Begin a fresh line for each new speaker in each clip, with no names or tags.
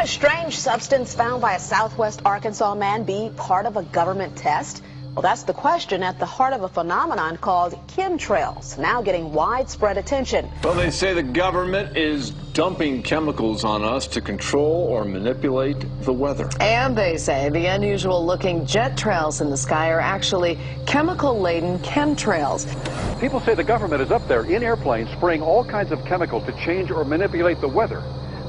a strange substance found by a southwest Arkansas man be part of a government test? Well, that's the question at the heart of a phenomenon called chemtrails, now getting widespread attention.
Well, they say the government is dumping chemicals on us to control or manipulate the weather.
And they say the unusual-looking jet trails in the sky are actually chemical-laden chemtrails.
People say the government is up there in airplanes spraying all kinds of chemicals to change or manipulate the weather,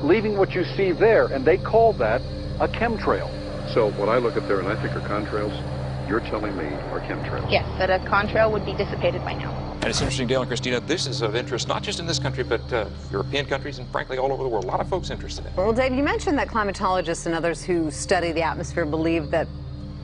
leaving what you see there, and they call that a chemtrail. So when I look up there and I think are contrails, you're telling me are chemtrails?
Yes, that a contrail would be dissipated by now.
And it's interesting, Dale and Christina, this is of interest not just in this country, but European countries and frankly all over the world. A lot of folks interested in it.
Well, Dave, you mentioned that climatologists and others who study the atmosphere believe that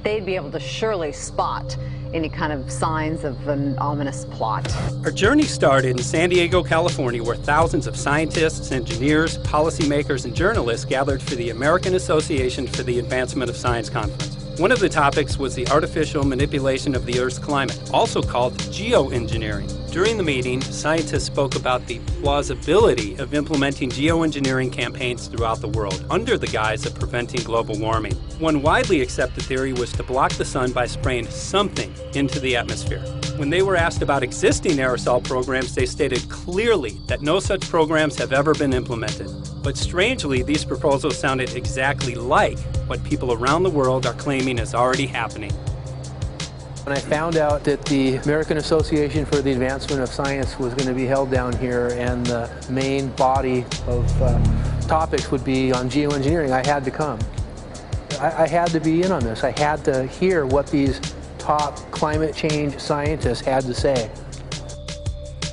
they'd be able to surely spot any kind of signs of an ominous plot.
Our journey started in San Diego, California, where thousands of scientists, engineers, policymakers, and journalists gathered for the American Association for the Advancement of Science Conference. One of the topics was the artificial manipulation of the Earth's climate, also called geoengineering. During the meeting, scientists spoke about the plausibility of implementing geoengineering campaigns throughout the world under the guise of preventing global warming. One widely accepted theory was to block the sun by spraying something into the atmosphere. When they were asked about existing aerosol programs, they stated clearly that no such programs have ever been implemented. But strangely, these proposals sounded exactly like what people around the world are claiming is already happening.
When I found out that the American Association for the Advancement of Science was going to be held down here and the main body of topics would be on geoengineering, I had to come. I had to be in on this. I had to hear what these top climate change scientists had to say.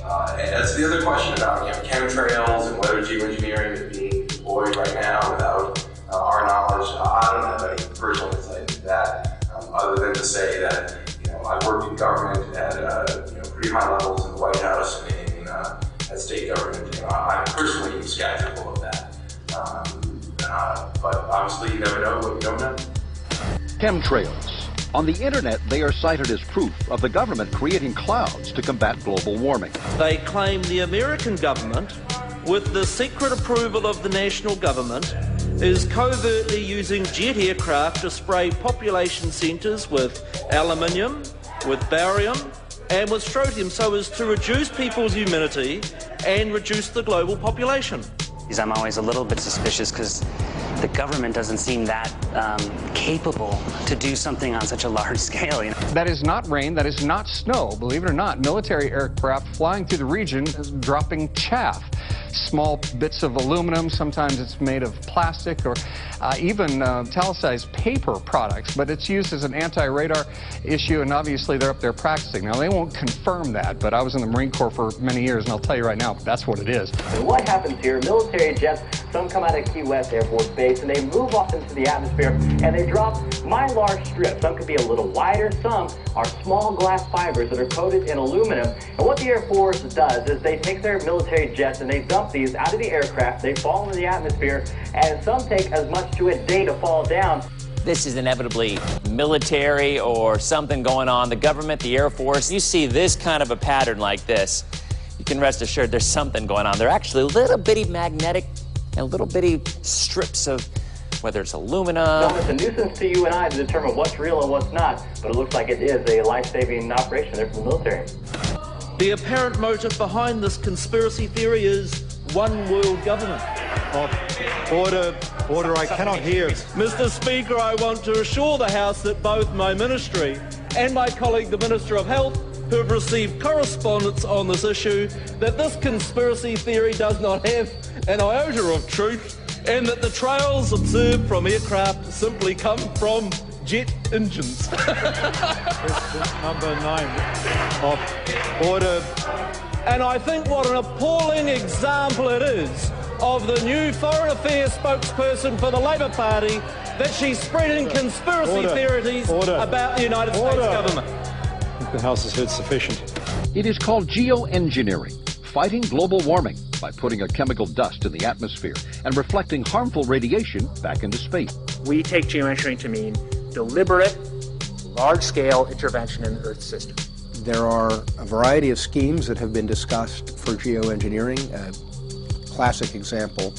And that's the other question about chemtrails and whether geoengineering is being deployed right now without our knowledge. I don't have any personal insight into that, other than to say that I've worked in government at pretty high levels in the White House and at state government. I'm personally skeptical of that. But obviously, you never know what you don't know.
Chemtrails. On the internet, they are cited as proof of the government creating clouds to combat global warming.
They claim the American government, with the secret approval of the national government, is covertly using jet aircraft to spray population centres with aluminium, with barium, and with strontium so as to reduce people's immunity and reduce the global population.
I'm always a little bit suspicious because the government doesn't seem that capable to do something on such a large scale.
That is not rain, that is not snow. Believe it or not, military aircraft flying through the region is dropping chaff. Small bits of aluminum, sometimes it's made of plastic or even italicized paper products, but it's used as an anti-radar issue, and obviously they're up there practicing. Now, they won't confirm that, but I was in the Marine Corps for many years, and I'll tell you right now, that's what it is.
And what happens here, military jets, some come out of Key West Air Force Base, and they move off into the atmosphere, and they drop mylar strips. Some could be a little wider, some are small glass fibers that are coated in aluminum. And what the Air Force does is they take their military jets and they dump these out of the aircraft, they fall into the atmosphere, and some take as much to a day to fall down.
This is inevitably military or something going on. The government, the Air Force, you see this kind of a pattern like this, you can rest assured there's something going on. They're actually little bitty magnetic and little bitty strips of, whether it's aluminum.
No, it's a nuisance to you and I to determine what's real and what's not, but it looks like it is a life-saving operation there from the military.
The apparent motive behind this conspiracy theory is one world government.
Order, I cannot hear.
Mr. Speaker, I want to assure the House that both my ministry and my colleague, the Minister of Health, who have received correspondence on this issue, that this conspiracy theory does not have an iota of truth, and that the trails observed from aircraft simply come from jet engines.
Number 9. Order.
And I think what an appalling example it is of the new Foreign Affairs spokesperson for the Labour Party that she's spreading conspiracy theories about the United States government.
I think the House has heard sufficient.
It is called geoengineering, fighting global warming by putting a chemical dust in the atmosphere and reflecting harmful radiation back into space.
We take geoengineering to mean deliberate, large-scale intervention in the Earth's system.
There are a variety of schemes that have been discussed for geoengineering. A classic example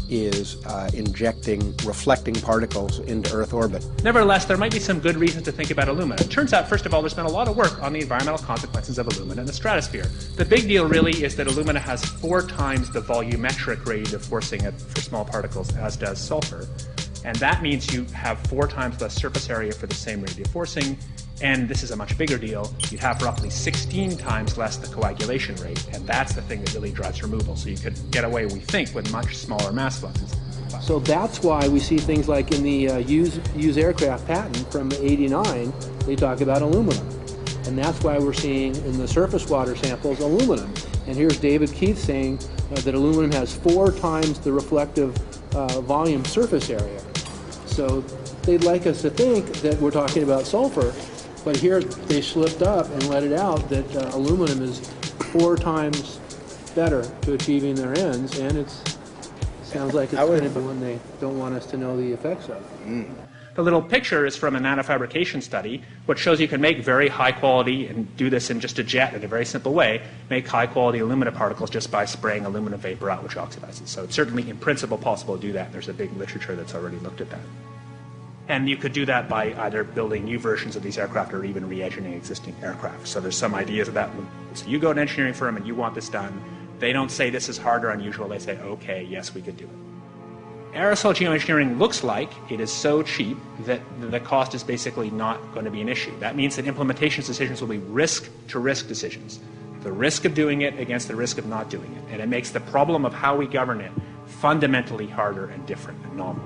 is injecting reflecting particles into Earth orbit.
Nevertheless, there might be some good reasons to think about alumina. It turns out, first of all, there's been a lot of work on the environmental consequences of alumina in the stratosphere. The big deal really is that alumina has 4 times the volumetric radiative forcing for small particles as does sulfur. And that means you have 4 times less surface area for the same radiative forcing. And this is a much bigger deal. You'd have roughly 16 times less the coagulation rate, and that's the thing that really drives removal. So you could get away, we think, with much smaller mass fluxes.
So that's why we see things like in the use aircraft patent from '89, they talk about aluminum. And that's why we're seeing in the surface water samples aluminum. And here's David Keith saying that aluminum has 4 times the reflective volume surface area. So they'd like us to think that we're talking about sulfur, but here they slipped up and let it out that aluminum is 4 times better to achieving their ends, and it sounds like it's going to be one they don't want us to know the effects of.
The little picture is from a nanofabrication study, which shows you can make very high quality, and do this in just a jet in a very simple way, make high quality alumina particles just by spraying aluminum vapor out, which oxidizes. So it's certainly in principle possible to do that. There's a big literature that's already looked at that. And you could do that by either building new versions of these aircraft or even re-engineering existing aircraft. So there's some ideas of that. So you go to an engineering firm and you want this done. They don't say this is hard or unusual. They say, okay, yes, we could do it. Aerosol geoengineering looks like it is so cheap that the cost is basically not going to be an issue. That means that implementation decisions will be risk-to-risk decisions. The risk of doing it against the risk of not doing it. And it makes the problem of how we govern it fundamentally harder and different and novel.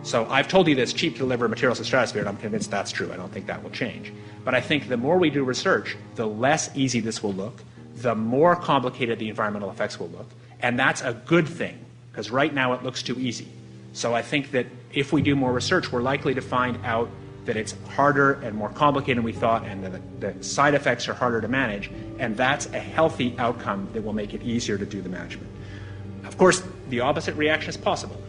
So I've told you that it's cheap to deliver materials to the stratosphere, and I'm convinced that's true. I don't think that will change. But I think the more we do research, the less easy this will look, the more complicated the environmental effects will look. And that's a good thing, because right now it looks too easy. So I think that if we do more research, we're likely to find out that it's harder and more complicated than we thought, and that the side effects are harder to manage, and that's a healthy outcome that will make it easier to do the management. Of course, the opposite reaction is possible.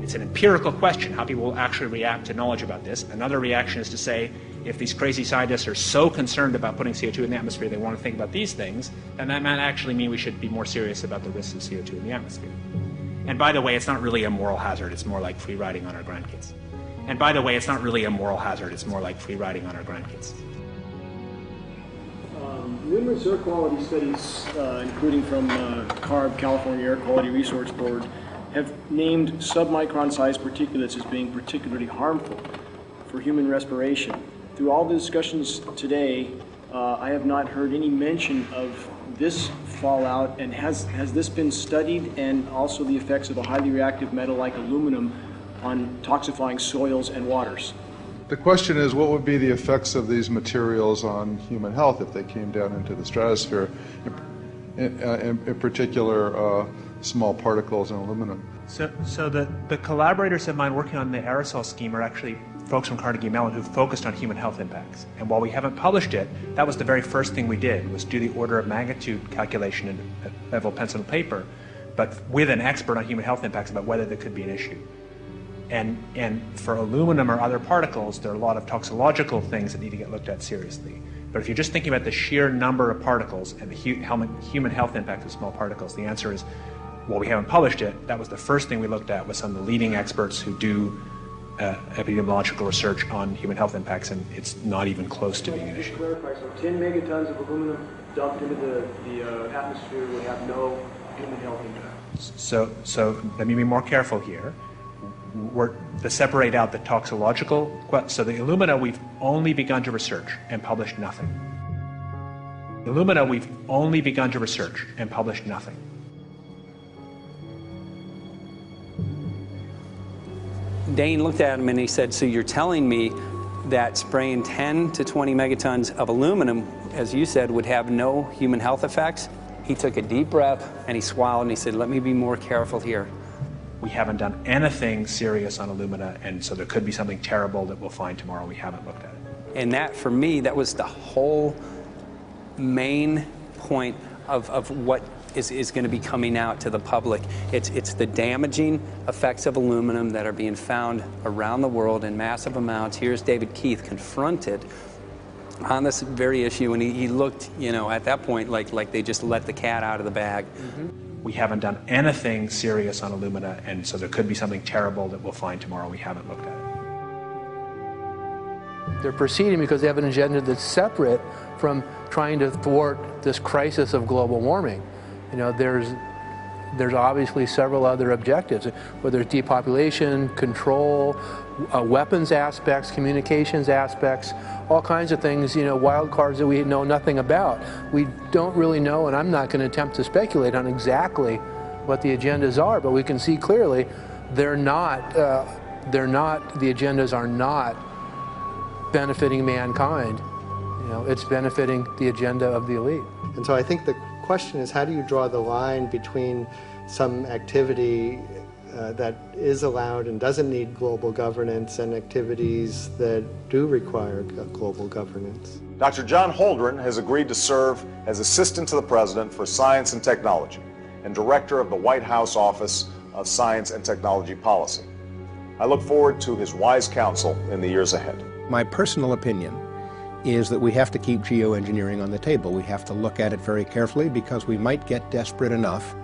It's an empirical question, how people will actually react to knowledge about this. Another reaction is to say, if these crazy scientists are so concerned about putting CO2 in the atmosphere, they want to think about these things, then that might actually mean we should be more serious about the risks of CO2 in the atmosphere. And by the way, it's not really a moral hazard, it's more like free riding on our grandkids. And by the way, it's not really a moral hazard, it's more like free riding on our grandkids.
Numerous air quality studies, including from HAARP, California Air Quality Resource Board, have named submicron-sized particulates as being particularly harmful for human respiration. Through all the discussions today, I have not heard any mention of this fallout, and has this been studied, and also the effects of a highly reactive metal like aluminum on toxifying soils and waters?
The question is, what would be the effects of these materials on human health if they came down into the stratosphere, in particular small particles and aluminum?
So the collaborators of mine working on the aerosol scheme are actually folks from Carnegie Mellon who've focused on human health impacts. And while we haven't published it, that was the very first thing we did, was do the order of magnitude calculation in level pencil paper, but with an expert on human health impacts about whether there could be an issue. And for aluminum or other particles, there are a lot of toxicological things that need to get looked at seriously. But if you're just thinking about the sheer number of particles and the human health impact of small particles, the answer is, well, we haven't published it. That was the first thing we looked at with some of the leading experts who do epidemiological research on human health impacts, and it's not even close to being an issue.
To clarify, so 10 megatons of aluminum dumped into the atmosphere would have no human health impact?
So let me be more careful here. We're to separate out the toxicological. So the alumina, we've only begun to research and published nothing. The alumina, we've only begun to research and published nothing.
Dane looked at him and he said, so you're telling me that spraying 10 to 20 megatons of aluminum, as you said, would have no human health effects? He took a deep breath and he swallowed and he said, let me be more careful here.
We haven't done anything serious on alumina, and so there could be something terrible that we'll find tomorrow. We haven't looked at it.
And that, for me, that was the whole main point of what is going to be coming out to the public. It's the damaging effects of aluminum that are being found around the world in massive amounts. Here's David Keith confronted on this very issue, and he looked, you know, at that point like they just let the cat out of the bag.
Mm-hmm.
We haven't done anything serious on Illumina, and so there could be something terrible that we'll find tomorrow. We haven't looked at it.
They're proceeding because they have an agenda that's separate from trying to thwart this crisis of global warming. You know, there's obviously several other objectives, whether it's depopulation, control, weapons aspects, communications aspects, all kinds of things, you know, wild cards that we know nothing about. We don't really know, and I'm not going to attempt to speculate on exactly what the agendas are, but we can see clearly the agendas are not benefiting mankind. You know, it's benefiting the agenda of the elite.
And so I think the question is, how do you draw the line between some activity that is allowed and doesn't need global governance and activities that do require global governance?
Dr. John Holdren has agreed to serve as Assistant to the President for Science and Technology and Director of the White House Office of Science and Technology Policy. I look forward to his wise counsel in the years ahead.
My personal opinion is that we have to keep geoengineering on the table. We have to look at it very carefully because we might get desperate enough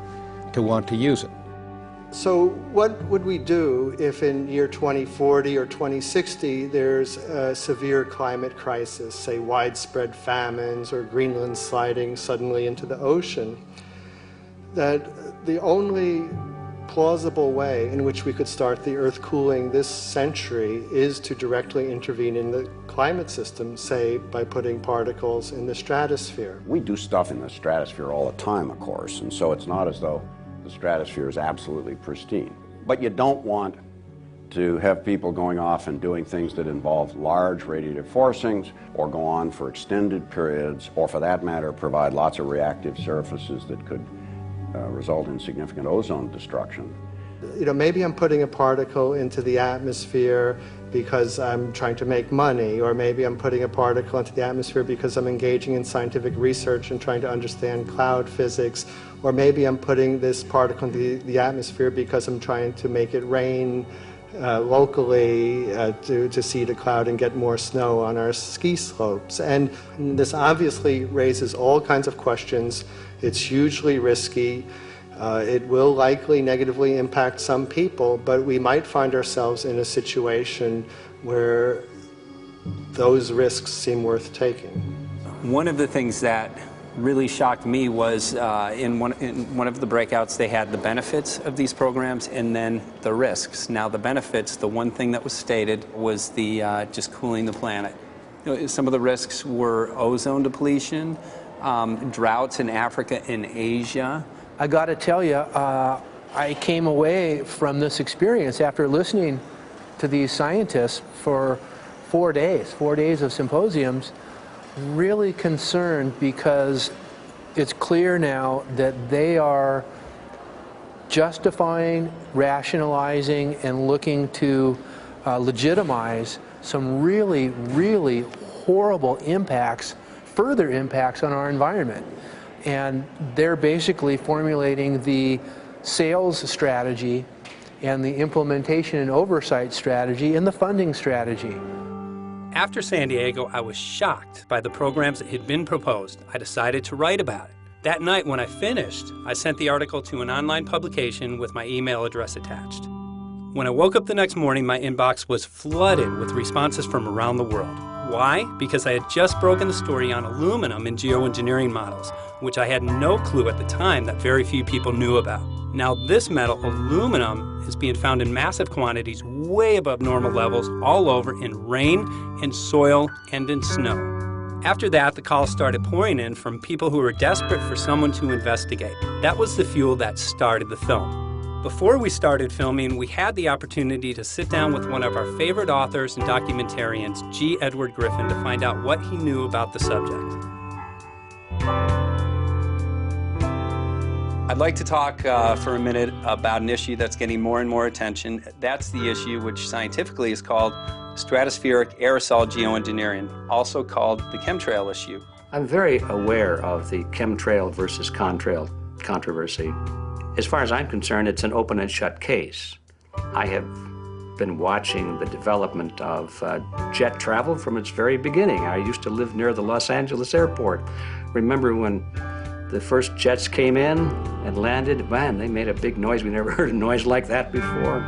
to want to use it.
So what would we do if in year 2040 or 2060 there's a severe climate crisis, say widespread famines or Greenland sliding suddenly into the ocean? That the only plausible way in which we could start the Earth cooling this century is to directly intervene in the climate system, say by putting particles in the stratosphere.
We do stuff in the stratosphere all the time, of course, and so it's not as though the stratosphere is absolutely pristine. But you don't want to have people going off and doing things that involve large radiative forcings or go on for extended periods, or for that matter provide lots of reactive surfaces that could result in significant ozone destruction.
You know, maybe I'm putting a particle into the atmosphere because I'm trying to make money, or maybe I'm putting a particle into the atmosphere because I'm engaging in scientific research and trying to understand cloud physics, or maybe I'm putting this particle into the atmosphere because I'm trying to make it rain locally to seed a cloud and get more snow on our ski slopes. And this obviously raises all kinds of questions. It's hugely risky. It will likely negatively impact some people, but we might find ourselves in a situation where those risks seem worth taking.
One of the things that really shocked me was in one of the breakouts they had the benefits of these programs and then the risks. Now the benefits, the one thing that was stated was the just cooling the planet. Some of the risks were ozone depletion, droughts in Africa and Asia.
I got to tell you, I came away from this experience after listening to these scientists for 4 days of symposiums, really concerned, because it's clear now that they are justifying, rationalizing, and looking to legitimize some really, really horrible impacts, further impacts on our environment. And they're basically formulating the sales strategy and the implementation and oversight strategy and the funding strategy.
After San Diego, I was shocked by the programs that had been proposed. I decided to write about it. That night when I finished, I sent the article to an online publication with my email address attached. When I woke up the next morning, my inbox was flooded with responses from around the world. Why? Because I had just broken the story on aluminum in geoengineering models, which I had no clue at the time that very few people knew about. Now this metal, aluminum, is being found in massive quantities way above normal levels all over in rain, in soil, and in snow. After that, the calls started pouring in from people who were desperate for someone to investigate. That was the fuel that started the film. Before we started filming, we had the opportunity to sit down with one of our favorite authors and documentarians, G. Edward Griffin, to find out what he knew about the subject. I'd like to talk for a minute about an issue that's getting more and more attention. That's the issue which scientifically is called stratospheric aerosol geoengineering, also called the chemtrail issue.
I'm very aware of the chemtrail versus contrail controversy. As far as I'm concerned, it's an open and shut case. I have been watching the development of jet travel from its very beginning. I used to live near the Los Angeles airport. Remember when the first jets came in and landed, man, they made a big noise. We never heard a noise like that before.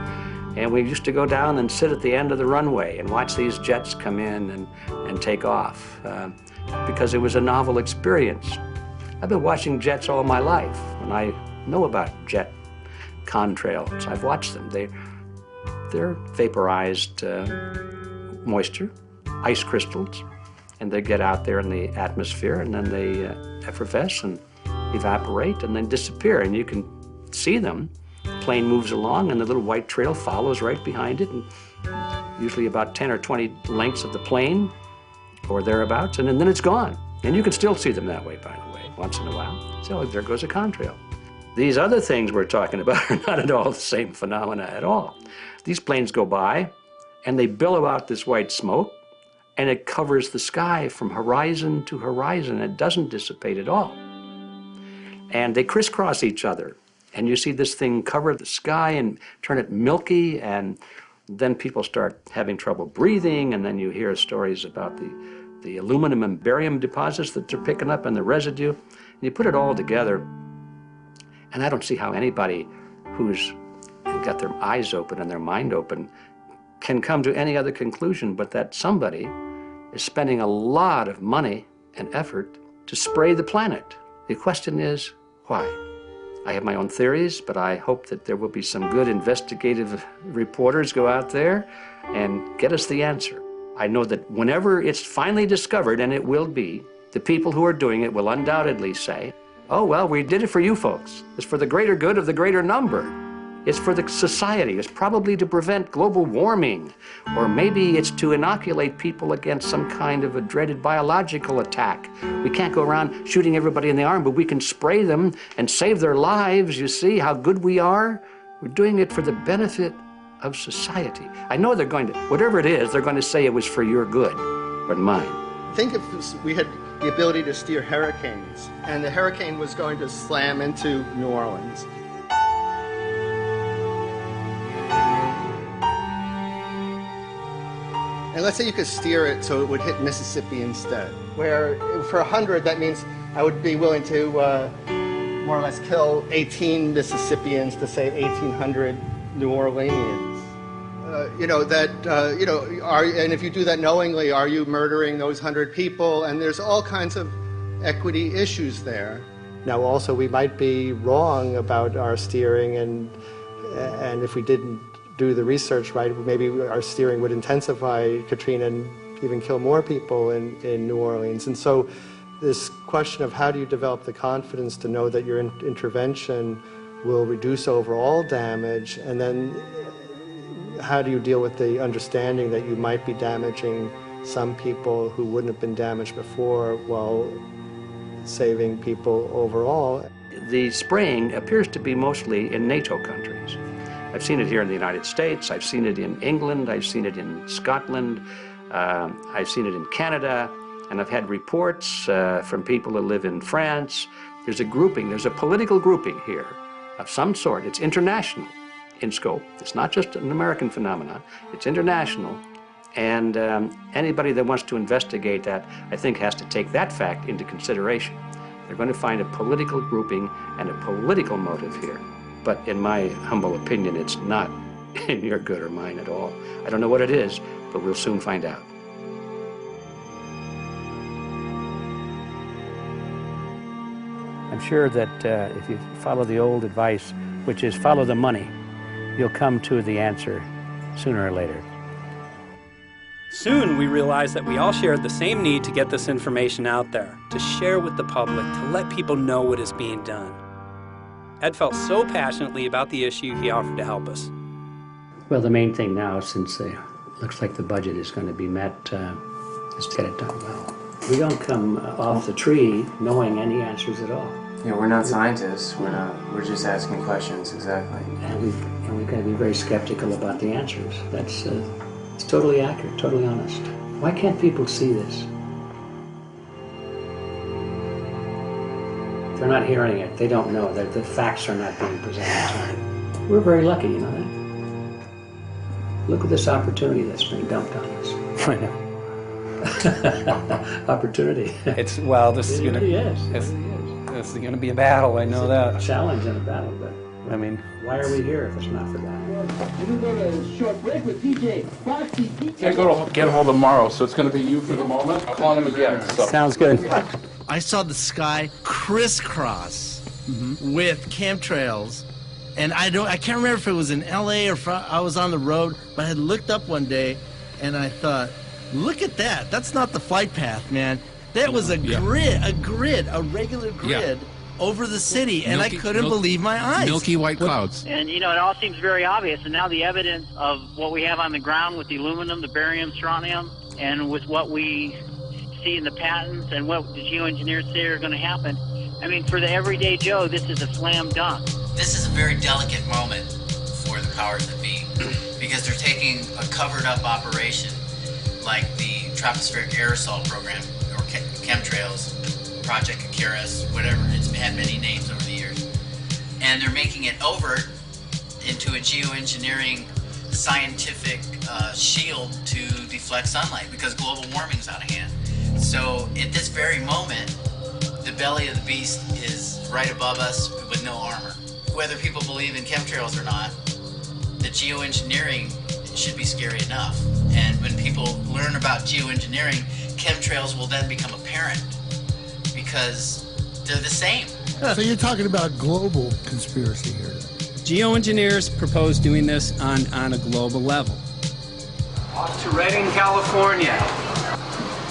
And we used to go down and sit at the end of the runway and watch these jets come in and take off because it was a novel experience. I've been watching jets all my life, and I know about jet contrails. I've watched them. They're vaporized moisture, ice crystals, and they get out there in the atmosphere, and then they effervesce and evaporate and then disappear, and you can see them. The plane moves along, and the little white trail follows right behind it, and usually about 10 or 20 lengths of the plane or thereabouts, and then it's gone. And you can still see them that way, by the way, once in a while. So there goes a contrail. These other things we're talking about are not at all the same phenomena at all. These planes go by, and they billow out this white smoke, and it covers the sky from horizon to horizon. It doesn't dissipate at all. And they crisscross each other. And you see this thing cover the sky and turn it milky, and then people start having trouble breathing, and then you hear stories about the aluminum and barium deposits that they're picking up and the residue. And you put it all together, and I don't see how anybody who's got their eyes open and their mind open can come to any other conclusion but that somebody is spending a lot of money and effort to spray the planet. The question is, why? I have my own theories, but I hope that there will be some good investigative reporters go out there and get us the answer. I know that whenever it's finally discovered, and it will be, the people who are doing it will undoubtedly say, oh, well, we did it for you folks. It's for the greater good of the greater number. It's for the society. It's probably to prevent global warming, or maybe it's to inoculate people against some kind of a dreaded biological attack. We can't go around shooting everybody in the arm, but we can spray them and save their lives. You see how good we are? We're doing it for the benefit of society. I know they're going to, whatever it is, they're going to say it was for your good, or mine.
Think if we had the ability to steer hurricanes, and the hurricane was going to slam into New Orleans. And let's say you could steer it so it would hit Mississippi instead, where for 100, that means I would be willing to more or less kill 18 Mississippians to save 1,800 New Orleanians. And if you do that knowingly, are you murdering those 100 people? And there's all kinds of equity issues there. Now, also, we might be wrong about our steering, and if we didn't do the research right, maybe our steering would intensify Katrina and even kill more people in New Orleans. And so this question of how do you develop the confidence to know that your intervention will reduce overall damage, and then how do you deal with the understanding that you might be damaging some people who wouldn't have been damaged before while saving people overall?
The spraying appears to be mostly in NATO countries. I've seen it here in the United States, I've seen it in England, I've seen it in Scotland, I've seen it in Canada, and I've had reports from people who live in France. There's a grouping, there's a political grouping here of some sort. It's international in scope. It's not just an American phenomenon, it's international. And anybody that wants to investigate that, I think, has to take that fact into consideration. They're going to find a political grouping and a political motive here. But in my humble opinion, it's not in your good or mine at all. I don't know what it is, but we'll soon find out. I'm sure that if you follow the old advice, which is follow the money, you'll come to the answer sooner or later.
Soon we realized that we all shared the same need to get this information out there, to share with the public, to let people know what is being done. Ed felt so passionately about the issue, he offered to help us.
Well, the main thing now, since it looks like the budget is going to be met, is to get it done well. We don't come off the tree knowing any answers at all.
Yeah, we're not scientists. We're just asking questions, exactly.
And we've got to be very skeptical about the answers. That's it's totally accurate, totally honest. Why can't people see this? They're not hearing it. They don't know that the facts are not being presented to them. We're very lucky, you know that? Look at this opportunity that's being dumped on us.
I know.
Opportunity.
It's, well, this is going to...
Yes.
This is going to be a battle, I know that.
It's a challenge and a battle, but
I mean,
why are we here if it's not for that?
Can't go to get a hold of Morrow, so it's going to be you for the moment. I'll call him again. So.
Sounds good.
I saw the sky crisscross with chemtrails, and I can't remember if it was in LA or if I was on the road, but I had looked up one day and I thought, look at that. That's not the flight path, man. That was a grid, a regular grid over the city, and I couldn't believe my eyes.
Milky white clouds.
And, you know, it all seems very obvious, and now the evidence of what we have on the ground with the aluminum, the barium, strontium, and with what we see in the patents and what the geoengineers say are going to happen, I mean, for the everyday Joe, this is a slam dunk.
This is a very delicate moment for the powers that be, because they're taking a covered-up operation like the tropospheric aerosol program, or Chemtrails, Project Icarus, whatever. It's had many names over the years. And they're making it overt into a geoengineering scientific shield to deflect sunlight, because global warming's out of hand. So at this very moment, the belly of the beast is right above us with no armor. Whether people believe in chemtrails or not, the geoengineering should be scary enough. And when people learn about geoengineering, chemtrails will then become apparent, because they're the same.
So you're talking about global conspiracy here.
Geoengineers propose doing this on a global level.
Off to Redding, California.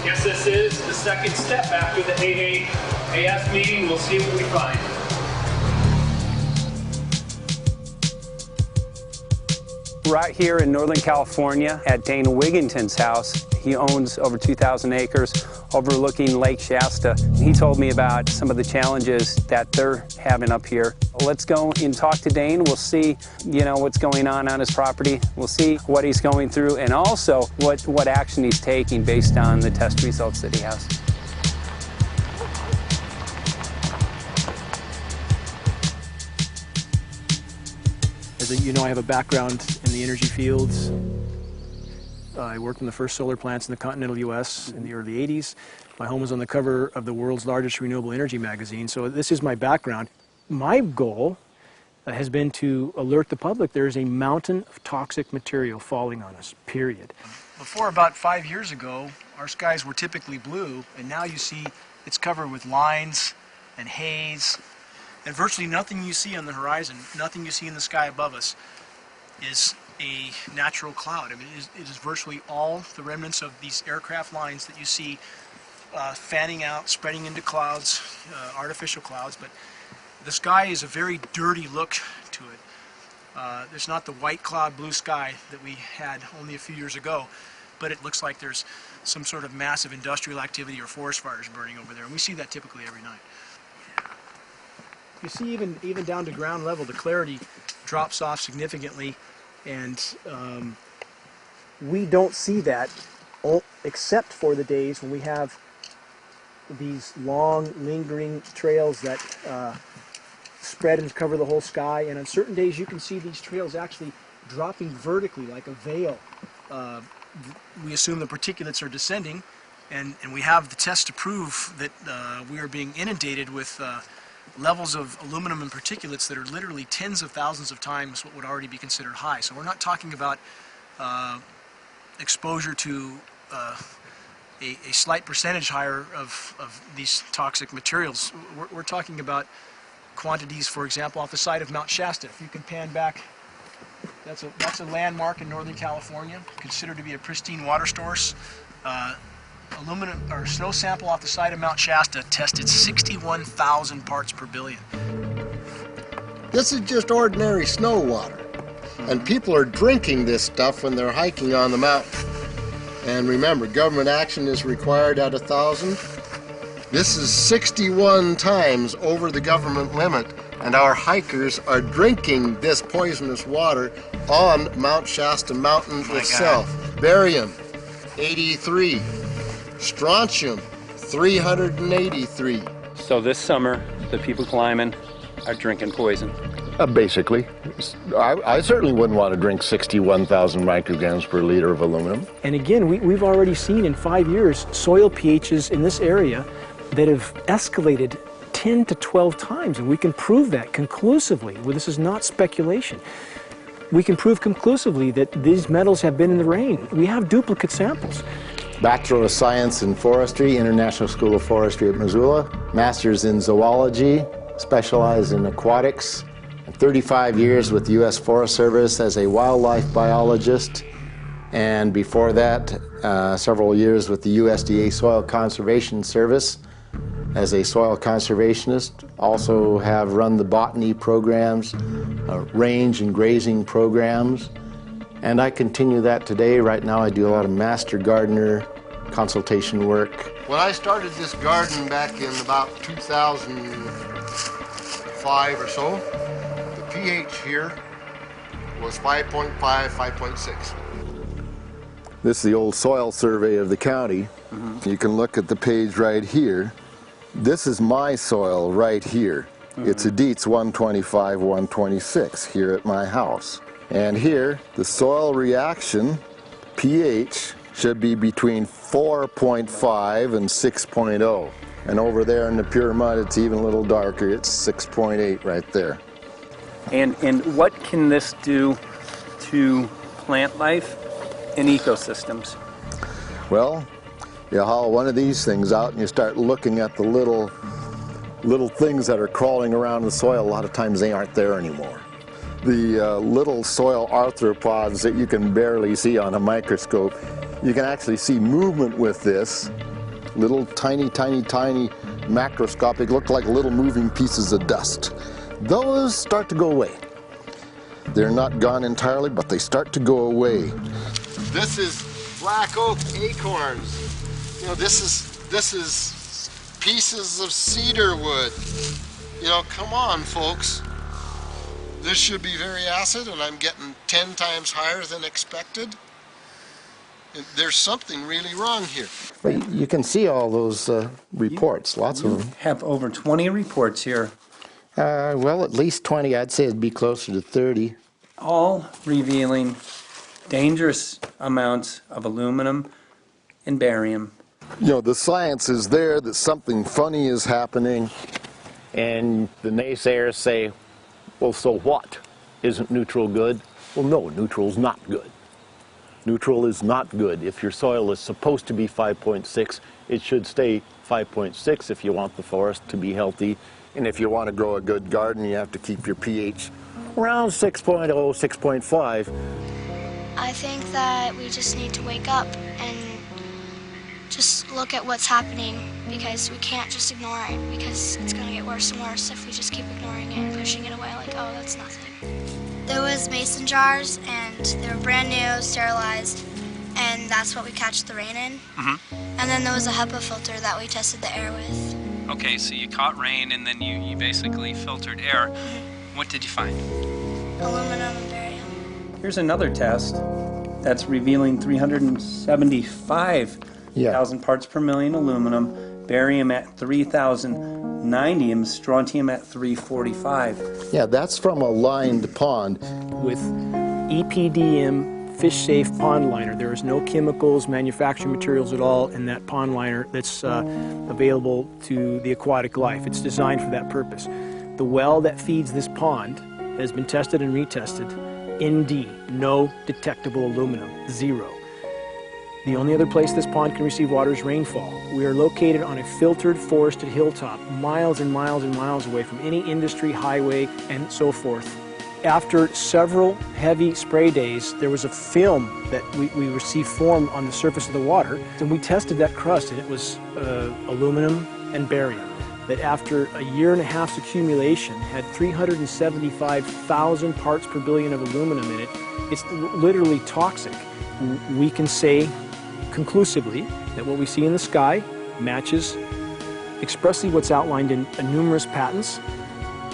Guess this is the second step after the AAAS meeting. We'll see what we find.
Right here in Northern California at Dane Wigginton's house. He owns over 2,000 acres overlooking Lake Shasta. He told me about some of the challenges that they're having up here. Let's go and talk to Dane. We'll see, you know, what's going on his property. We'll see what he's going through, and also what action he's taking based on the test results that he has.
As you know, I have a background in the energy fields. I worked in the first solar plants in the continental U.S. in the early 80s. My home was on the cover of the world's largest renewable energy magazine, so this is my background. My goal has been to alert the public there is a mountain of toxic material falling on us, period. Before about 5 years ago, our skies were typically blue, and now you see it's covered with lines and haze, and virtually nothing you see on the horizon, nothing you see in the sky above us is a natural cloud. I mean, it is virtually all the remnants of these aircraft lines that you see fanning out, spreading into clouds, artificial clouds, but the sky is a very dirty look to it. There's not the white cloud blue sky that we had only a few years ago, but it looks like there's some sort of massive industrial activity or forest fires burning over there, and we see that typically every night. You see even down to ground level, the clarity drops off significantly, and we don't see that except for the days when we have these long, lingering trails that spread and cover the whole sky, and on certain days you can see these trails actually dropping vertically like a veil. We assume the particulates are descending, and we have the test to prove that we are being inundated with levels of aluminum and particulates that are literally tens of thousands of times what would already be considered high. So we're not talking about exposure to a slight percentage higher of these toxic materials. We're talking about quantities, for example, off the side of Mount Shasta. If you can pan back, that's a landmark in Northern California, considered to be a pristine water source. Aluminum or snow sample off the side of Mount Shasta tested 61,000 parts per billion.
This is just ordinary snow water, and people are drinking this stuff when they're hiking on the mountain. And remember, government action is required at 1,000. This is 61 times over the government limit, and our hikers are drinking this poisonous water on Mount Shasta Mountain itself. God. Barium, 83. Strontium, 383.
So this summer, the people climbing are drinking poison.
Basically. I certainly wouldn't want to drink 61,000 micrograms per liter of aluminum.
And again, we've already seen in 5 years soil pHs in this area that have escalated
10 to 12 times, and we can prove that conclusively. Well, this is not speculation. We can prove conclusively that these metals have been in the rain. We have duplicate samples.
Bachelor of Science in Forestry, International School of Forestry at Missoula. Master's in Zoology, specialized in aquatics. 35 years with the U.S. Forest Service as a wildlife biologist. And before that, several years with the USDA Soil Conservation Service as a soil conservationist. Also have run the botany programs, range and grazing programs. And I continue that today. Right now I do a lot of master gardener consultation work. When I started this garden back in about 2005 or so, the pH here was 5.5, 5.6. This is the old soil survey of the county. You can look at the page right here. This is my soil right here. It's a Dietz 125, 126 here at my house. And here, the soil reaction pH should be between 4.5 and 6.0. And over there in the pure mud, it's even a little darker. It's 6.8 right there.
And what can this do to plant life and ecosystems?
Well, you haul one of these things out and you start looking at the little things that are crawling around the soil. A lot of times they aren't there anymore. The little soil arthropods that you can barely see on a microscope, you can actually see movement with this. Little tiny macroscopic, look like little moving pieces of dust. Those start to go away. They're not gone entirely, but they start to go away. This is black oak acorns. You know, this is pieces of cedar wood. You know, come on, folks. This should be very acid, and I'm getting 10 times higher than expected. There's something really wrong here. But you can see all those reports, lots of them.
You have over 20 reports here.
Well, at least 20. I'd say it'd be closer to 30.
All revealing dangerous amounts of aluminum and barium.
You know, the science is there that something funny is happening.
And the naysayers say, well, so what? Isn't neutral good? Well, no, neutral's not good. Neutral is not good. If your soil is supposed to be 5.6, it should stay 5.6 if you want the forest to be healthy. And if you want to grow a good garden, you have to keep your pH around 6.0, 6.5.
I think that we just need to wake up and just look at what's happening, because we can't just ignore it, because it's going to get worse and worse if we just keep ignoring it and pushing it away like, oh, that's nothing. There was mason jars, and they were brand new, sterilized, and that's what we catch the rain in. And then there was a HEPA filter that we tested the air with.
Okay, so you caught rain and then you basically filtered air. What did you find?
Aluminum and barium.
Here's another test that's revealing 375,000 parts per million aluminum, barium at 3,090, and strontium at 345.
Yeah, that's from a lined pond.
With EPDM fish-safe pond liner. There is no chemicals, manufacturing materials at all in that pond liner that's available to the aquatic life. It's designed for that purpose. The well that feeds this pond has been tested and retested. ND, no detectable aluminum, 0. The only other place this pond can receive water is rainfall. We are located on a filtered, forested hilltop, miles and miles and miles away from any industry, highway, and so forth. After several heavy spray days, there was a film that we received formed on the surface of the water, and we tested that crust, and it was aluminum and barium. That after a year and a half's accumulation had 375,000 parts per billion of aluminum in it. It's literally toxic. We can say conclusively that what we see in the sky matches expressly what's outlined in numerous patents,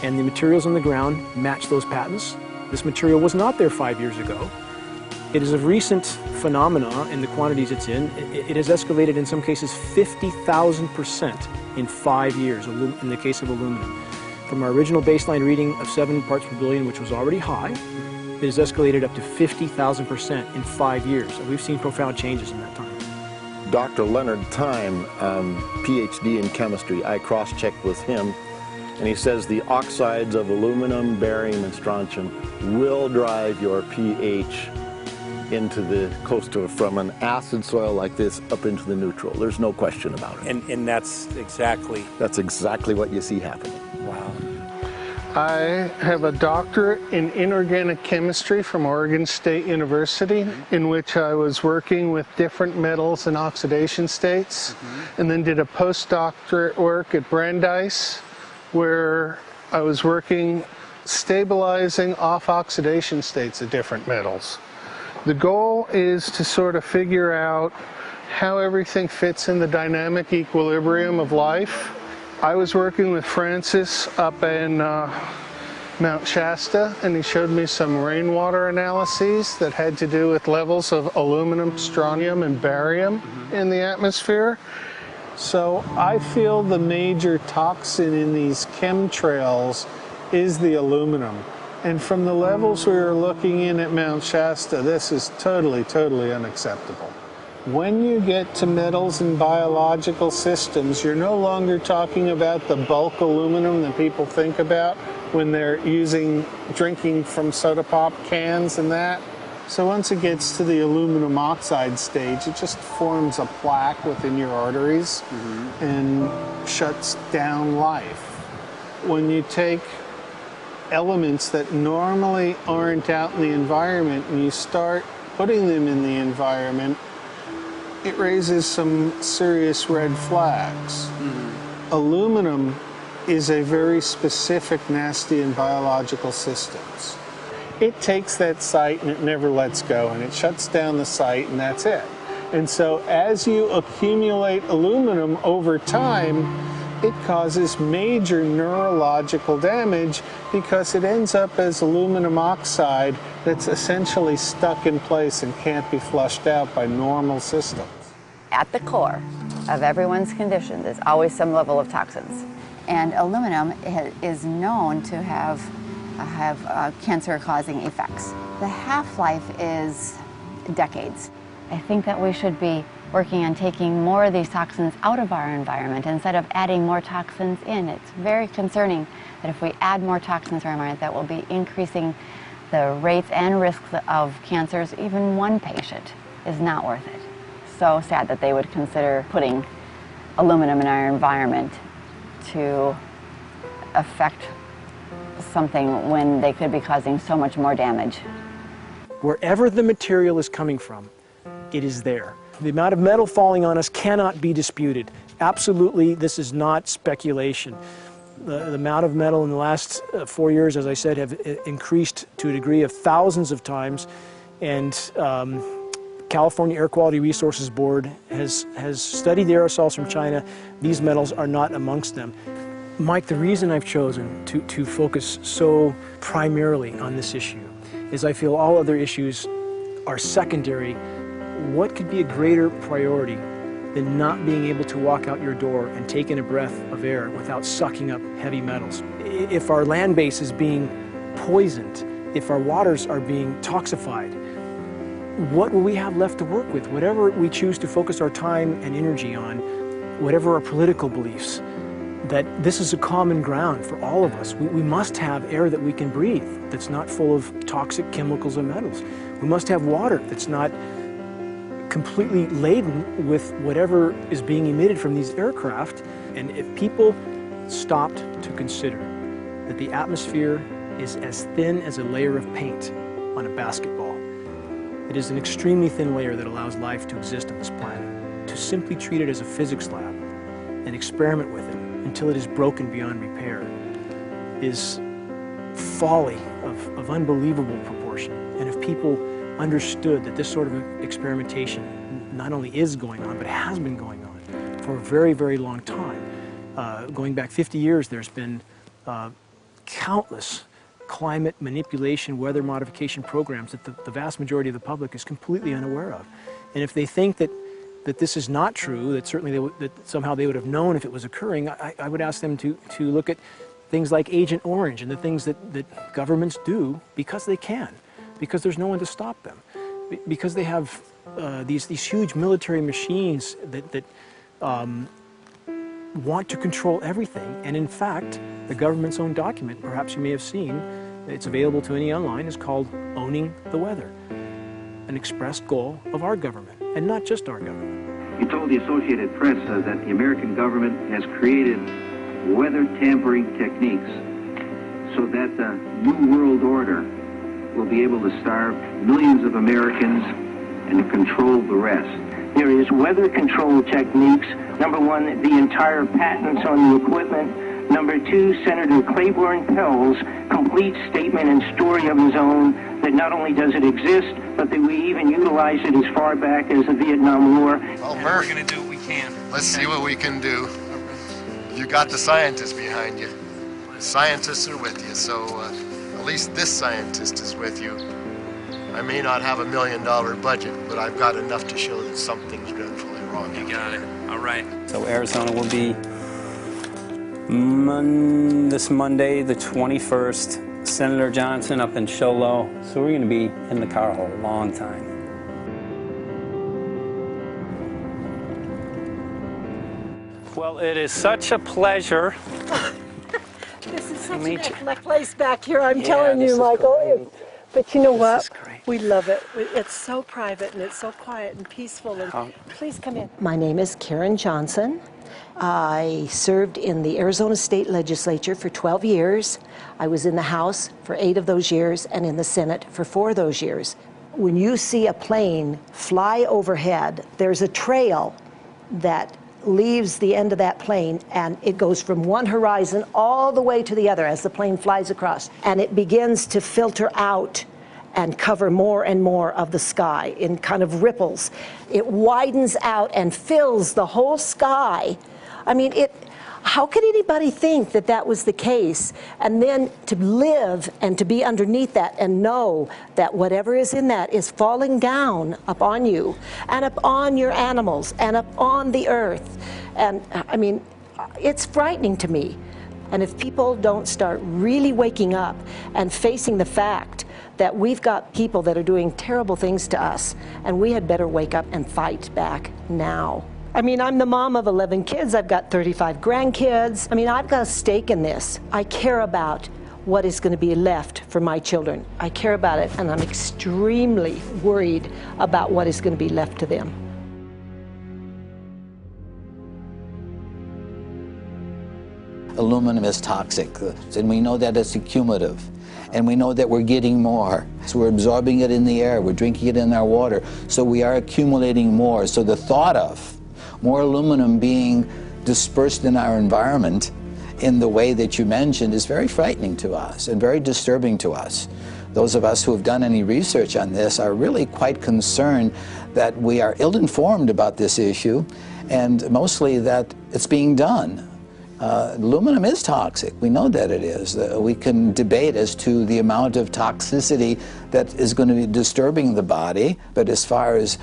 and the materials on the ground match those patents. This material was not there 5 years ago. It is a recent phenomena in the quantities it's in. It has escalated in some cases 50,000% in 5 years in the case of aluminum. From our original baseline reading of 7 parts per billion, which was already high, it has escalated up to 50,000% in 5 years. So we've seen profound changes in that time.
Dr. Leonard Time, PhD in chemistry, I cross-checked with him.
And he says the oxides of aluminum, barium, and strontium will drive your pH into the close to, from an acid soil like this up into the neutral. There's no question about it.
And that's exactly
what you see happening.
Wow.
I have a doctorate in inorganic chemistry from Oregon State University, in which I was working with different metals and oxidation states, and then did a postdoctorate work at Brandeis, where I was working stabilizing off oxidation states of different metals. The goal is to sort of figure out how everything fits in the dynamic equilibrium of life. I was working with Francis up in Mount Shasta, and he showed me some rainwater analyses that had to do with levels of aluminum, strontium, and barium in the atmosphere. So I feel the major toxin in these chemtrails is the aluminum. And from the levels we were looking in at Mount Shasta, this is totally, totally unacceptable. When you get to metals and biological systems, you're no longer talking about the bulk aluminum that people think about when they're drinking from soda pop cans and that. So once it gets to the aluminum oxide stage, it just forms a plaque within your arteries and shuts down life. When you take elements that normally aren't out in the environment and you start putting them in the environment, it raises some serious red flags. Aluminum is a very specific, nasty and biological systems. It takes that site and it never lets go, and it shuts down the site, and that's it. And so as you accumulate aluminum over time, it causes major neurological damage because it ends up as aluminum oxide that's essentially stuck in place and can't be flushed out by normal systems.
At the core of everyone's condition, there's always some level of toxins. And aluminum is known to have cancer-causing effects. The half-life is decades. I think that we should be working on taking more of these toxins out of our environment instead of adding more toxins in. It's very concerning that if we add more toxins to our environment, that will be increasing the rates and risks of cancers. Even one patient is not worth it. So sad that they would consider putting aluminum in our environment to affect something when they could be causing so much more damage.
Wherever the material is coming from, it is there. The amount of metal falling on us cannot be disputed. Absolutely, this is not speculation. The amount of metal in the last 4 years, as I said, have increased to a degree of thousands of times, and California Air Quality Resources Board has studied the aerosols from China. These metals are not amongst them. Mike, the reason I've chosen to focus so primarily on this issue is I feel all other issues are secondary. What could be a greater priority than not being able to walk out your door and take in a breath of air without sucking up heavy metals? If our land base is being poisoned, if our waters are being toxified, what will we have left to work with? Whatever we choose to focus our time and energy on, whatever our political beliefs, that this is a common ground for all of us. We must have air that we can breathe that's not full of toxic chemicals and metals. We must have water that's not completely laden with whatever is being emitted from these aircraft. And if people stopped to consider that the atmosphere is as thin as a layer of paint on a basketball, it is an extremely thin layer that allows life to exist on this planet, to simply treat it as a physics lab and experiment with it until it is broken beyond repair is folly of unbelievable proportion. And if people understood that this sort of experimentation not only is going on, but has been going on for a very, very long time. Going back 50 years, there's been countless climate manipulation, weather modification programs that the vast majority of the public is completely unaware of. And if they think that this is not true, that certainly that somehow they would have known if it was occurring, I would ask them to look at things like Agent Orange and the things that governments do because they can, because there's no one to stop them, because they have want to control everything. And in fact, the government's own document, perhaps you may have seen, it's available to any online, is called Owning the Weather, an expressed goal of our government, and not just our government.
He told the Associated Press that the American government has created weather tampering techniques so that the New World Order will be able to starve millions of Americans and to control the rest.
There is weather control techniques. Number one, the entire patents on the equipment. Number two, Senator Claiborne Pell's complete statement and story of his own that not only does it exist, but that we even utilize it as far back as the Vietnam War.
Well, Murph,
We're going to do what we can.
let's see what we can do. You got the scientists behind you. The scientists are with you, so at least this scientist is with you. I may not have $1 million budget, but I've got enough to show that something's dreadfully wrong.
You got it. All right.
So Arizona will be this Monday, the 21st. Senator Johnson up in Show Low. So we're going to be in the car a long time. Well, it is such a pleasure.
This is such
Meet
a nice place back here, I'm telling you, Michael. But you know what? We love it. It's so private and it's so quiet and peaceful. And please come in. My name is Karen Johnson. I served in the Arizona State Legislature for 12 years. I was in the House for 8 of those years and in the Senate for 4 of those years. When you see a plane fly overhead, there's a trail that leaves the end of that plane, and it goes from one horizon all the way to the other as the plane flies across, and it begins to filter out and cover more and more of the sky in kind of ripples. It widens out and fills the whole sky. I mean, how could anybody think that that was the case? And then to live and to be underneath that and know that whatever is in that is falling down upon you and upon your animals and upon the earth. And I mean, it's frightening to me. And if people don't start really waking up and facing the fact that we've got people that are doing terrible things to us, and we had better wake up and fight back now. I mean, I'm the mom of 11 kids. I've got 35 grandkids. I mean, I've got a stake in this. I care about what is going to be left for my children. I care about it, and I'm extremely worried about what is going to be left to them.
Aluminum is toxic, and we know that it's accumulative. And we know that we're getting more. So we're absorbing it in the air, we're drinking it in our water, so we are accumulating more. So the thought of more aluminum being dispersed in our environment in the way that you mentioned is very frightening to us and very disturbing to us. Those of us who have done any research on this are really quite concerned that we are ill-informed about this issue, and mostly that it's being done. Aluminum is toxic. We know that it is. We can debate as to the amount of toxicity that is going to be disturbing the body, but as far as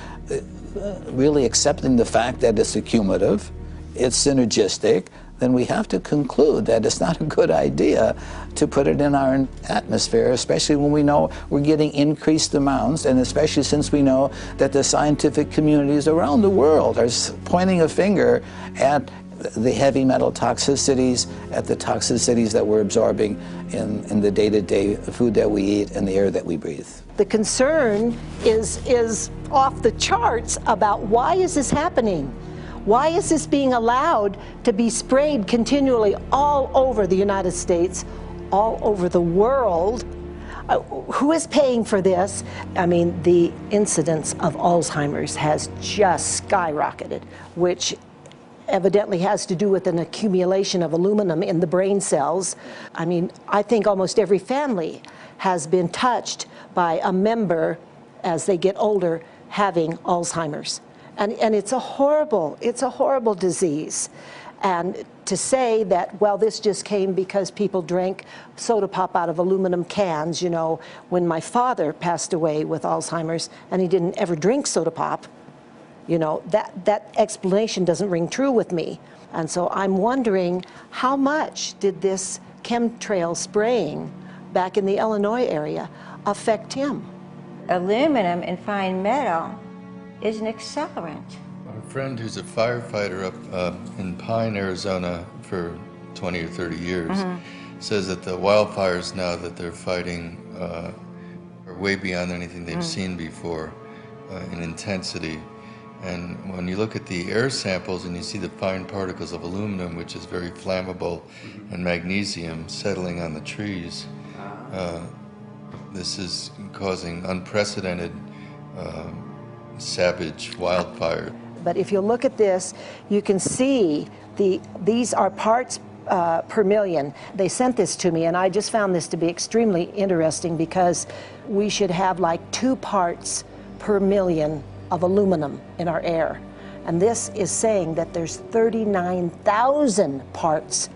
really accepting the fact that it's accumulative, it's synergistic, then we have to conclude that it's not a good idea to put it in our atmosphere, especially when we know we're getting increased amounts, and especially since we know that the scientific communities around the world are pointing a finger at the heavy metal toxicities, at the toxicities that we're absorbing in the day-to-day food that we eat and the air that we breathe.
The concern is off the charts about why is this happening? Why is this being allowed to be sprayed continually all over the United States, all over the world? Who is paying for this? I mean, the incidence of Alzheimer's has just skyrocketed, which evidently has to do with an accumulation of aluminum in the brain cells. I mean, I think almost every family has been touched by a member as they get older having Alzheimer's. And it's a horrible disease. And to say that, well, this just came because people drank soda pop out of aluminum cans, you know, when my father passed away with Alzheimer's and he didn't ever drink soda pop, you know, that explanation doesn't ring true with me. And so I'm wondering, how much did this chemtrail spraying back in the Illinois area affect him?
Aluminum and fine metal is an accelerant.
friend who's a firefighter up in Pine, Arizona for 20 or 30 years says that the wildfires now that they're fighting are way beyond anything they've seen before in intensity. And when you look at the air samples and you see the fine particles of aluminum, which is very flammable, and magnesium settling on the trees, this is causing unprecedented savage wildfire.
But if you look at this, you can see these are parts per million. They sent this to me, and I just found this to be extremely interesting because we should have like 2 parts per million of aluminum in our air. And this is saying that there's 39,000 parts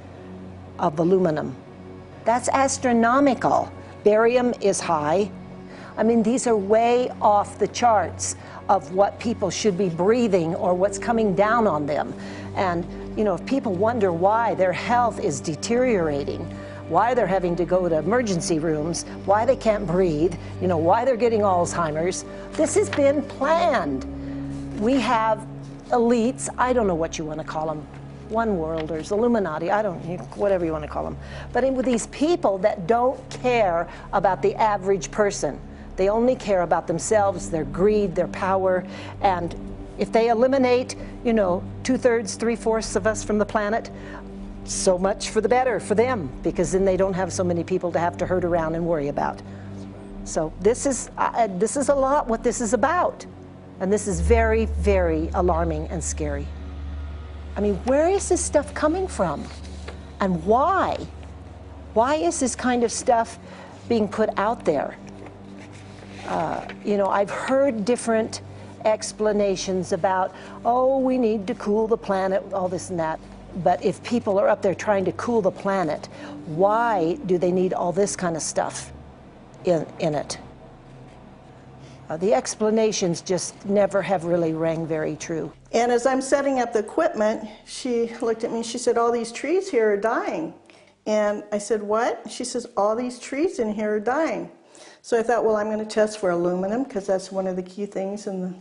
of aluminum. That's astronomical. Barium is high. I mean, these are way off the charts of what people should be breathing or what's coming down on them. And, you know, if people wonder why their health is deteriorating, why they're having to go to emergency rooms, why they can't breathe, you know, why they're getting Alzheimer's, this has been planned. We have elites, I don't know what you want to call them, one worlders, Illuminati, I don't, whatever you want to call them. But with these people that don't care about the average person. They only care about themselves, their greed, their power, and if they eliminate, you know, 2/3, 3/4 of us from the planet, so much for the better for them, because then they don't have so many people to have to herd around and worry about. So this is a lot what this is about. And this is very, very alarming and scary. I mean, where is this stuff coming from? And why? Why is this kind of stuff being put out there? You know, I've heard different explanations about, oh, we need to cool the planet, all this and that. But if people are up there trying to cool the planet, why do they need all this kind of stuff in it? The explanations just never have really rang very true.
And as I'm setting up the equipment, she looked at me, she said, all these trees here are dying. And I said, what? She says, all these trees in here are dying. So I thought, well, I'm going to test for aluminum, because that's one of the key things in the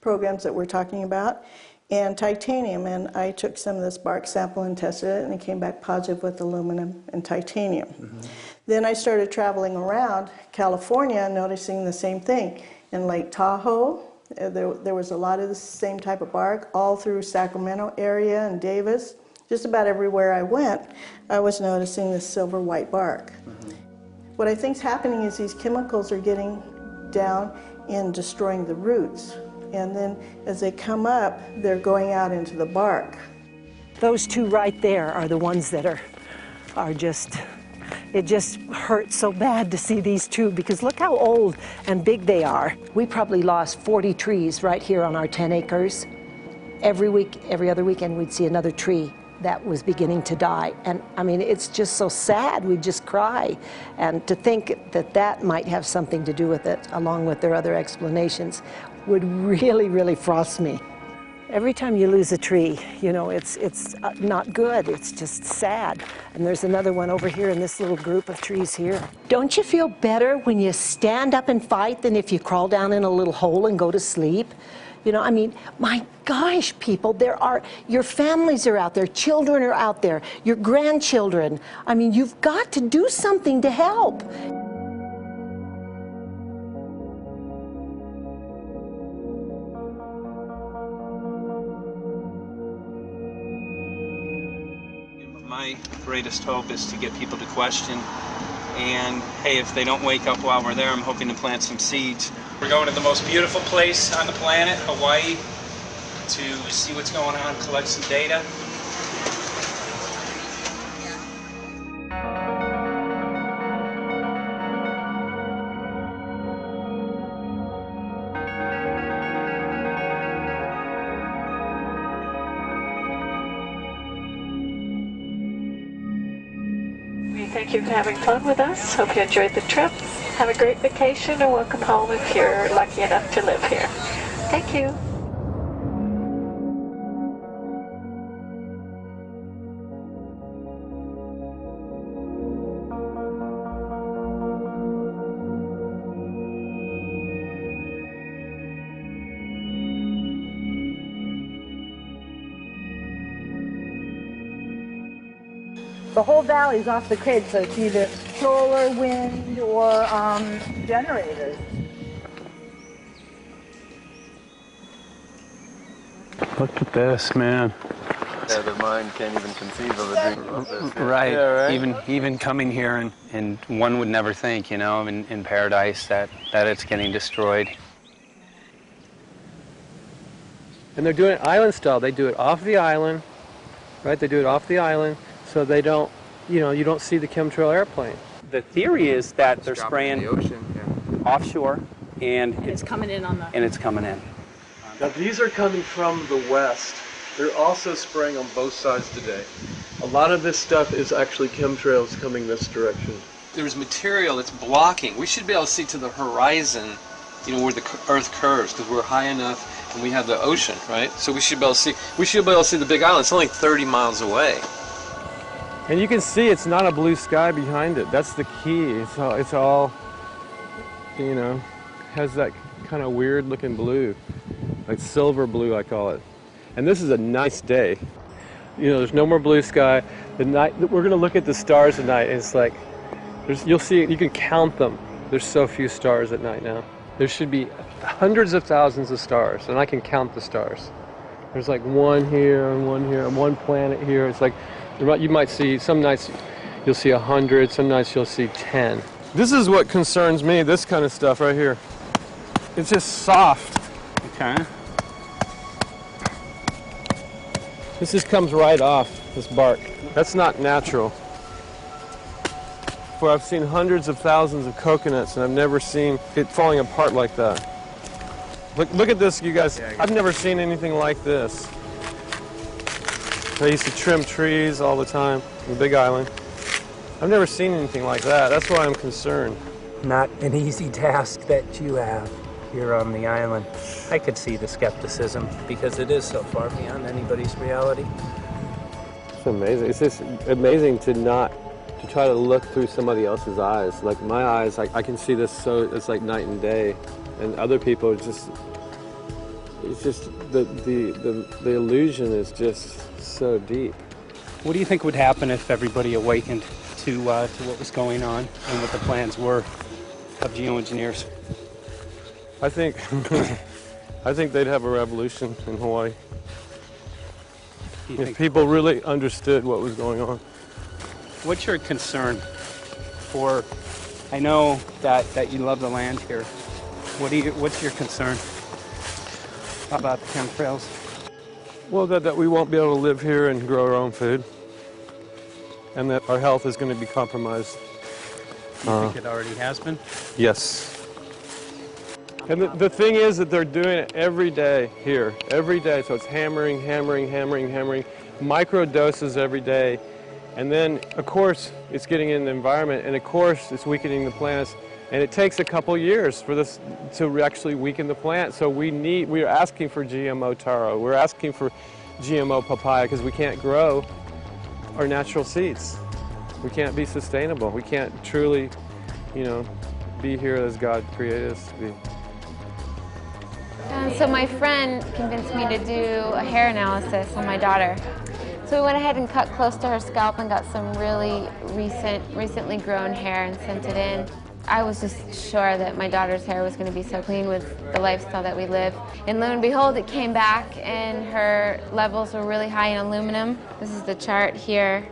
programs that we're talking about, and titanium. And I took some of this bark sample and tested it, and it came back positive with aluminum and titanium. Then I started traveling around California, noticing the same thing. In Lake Tahoe, there was a lot of the same type of bark, all through Sacramento area and Davis. Just about everywhere I went, I was noticing this silver white bark. What I think is happening is these chemicals are getting down and destroying the roots. And then as they come up, they're going out into the bark.
Those two right there are the ones that are just, it just hurts so bad to see these two, because look how old and big they are. We probably lost 40 trees right here on our 10 acres. Every week, every other weekend, we'd see another tree that was beginning to die. And I mean, it's just so sad, we just cry. And to think that that might have something to do with it, along with their other explanations, would really, really frost me. Every time you lose a tree, you know, it's not good, it's just sad. And there's another one over here in this little group of trees here. Don't you feel better when you stand up and fight than if you crawl down in a little hole and go to sleep? You know, I mean, my gosh, people, your families are out there, children are out there, your grandchildren. I mean, you've got to do something to help.
My greatest hope is to get people to question. And hey, if they don't wake up while we're there, I'm hoping to plant some seeds. We're going to the most beautiful place on the planet, Hawaii, to see what's going on, collect some data.
Thank you for having fun with us. Hope you enjoyed the trip. Have a great vacation and welcome home if you're lucky enough to live here. Thank you.
The whole valley's off the grid, so it's either solar, wind, or generators.
Look at this, man.
Yeah, the mind can't even conceive of a dream of this.
Right.
Yeah, right.
Even coming here, and one would never think, you know, in paradise that it's getting destroyed.
And they're doing it island style. They do it off the island, right? They do it off the island, so they don't, you know, you don't see the chemtrail airplane.
The theory is that they're spraying
the ocean,
offshore, and
it's coming in on the...
And it's coming in.
Now these are coming from the west. They're also spraying on both sides today. A lot of this stuff is actually chemtrails coming this direction.
There's material that's blocking. We should be able to see to the horizon, you know, where the Earth curves, because we're high enough and we have the ocean, right? So we should be able to see. We should be able to see the Big Island. It's only 30 miles away.
And you can see it's not a blue sky behind it. That's the key. It's all, you know, has that kind of weird looking blue, like silver blue, I call it. And this is a nice day. You know, there's no more blue sky. The night, we're going to look at the stars at night, and it's like, you'll see, you can count them. There's so few stars at night now. There should be hundreds of thousands of stars, and I can count the stars. There's like one here and one planet here. It's like, you might see, some nights you'll see 100, some nights you'll see 10. This is what concerns me, this kind of stuff right here. It's just soft.
Okay.
This just comes right off, this bark. That's not natural. For I've seen hundreds of thousands of coconuts, and I've never seen it falling apart like that. Look at this, you guys. I've never seen anything like this. I used to trim trees all the time in the Big Island. I've never seen anything like that. That's why I'm concerned.
Not an easy task that you have here on the island. I could see the skepticism because it is so far beyond anybody's reality.
It's amazing. It's just amazing to try to look through somebody else's eyes. Like my eyes, I can see this, so it's like night and day. And other people, it's just the illusion is just so deep.
What do you think would happen if everybody awakened to what was going on and what the plans were of geoengineers?
I think they'd have a revolution in Hawaii if people really understood what was going on.
What's your concern for? I know that you love the land here. What's your concern about the chemtrails?
Well, that we won't be able to live here and grow our own food, and that our health is going to be compromised.
You think it already has been?
Yes. And the thing is that they're doing it every day here, every day. So it's hammering, micro doses every day. And then, of course, it's getting in the environment, and of course, it's weakening the plants. And it takes a couple years for this to actually weaken the plant. So we are asking for GMO taro. We're asking for GMO papaya because we can't grow our natural seeds. We can't be sustainable. We can't truly, you know, be here as God created us to be.
So my friend convinced me to do a hair analysis on my daughter. So we went ahead and cut close to her scalp and got some really recently grown hair and sent it in. I was just sure that my daughter's hair was going to be so clean with the lifestyle that we live. And lo and behold, it came back and her levels were really high in aluminum. This is the chart here.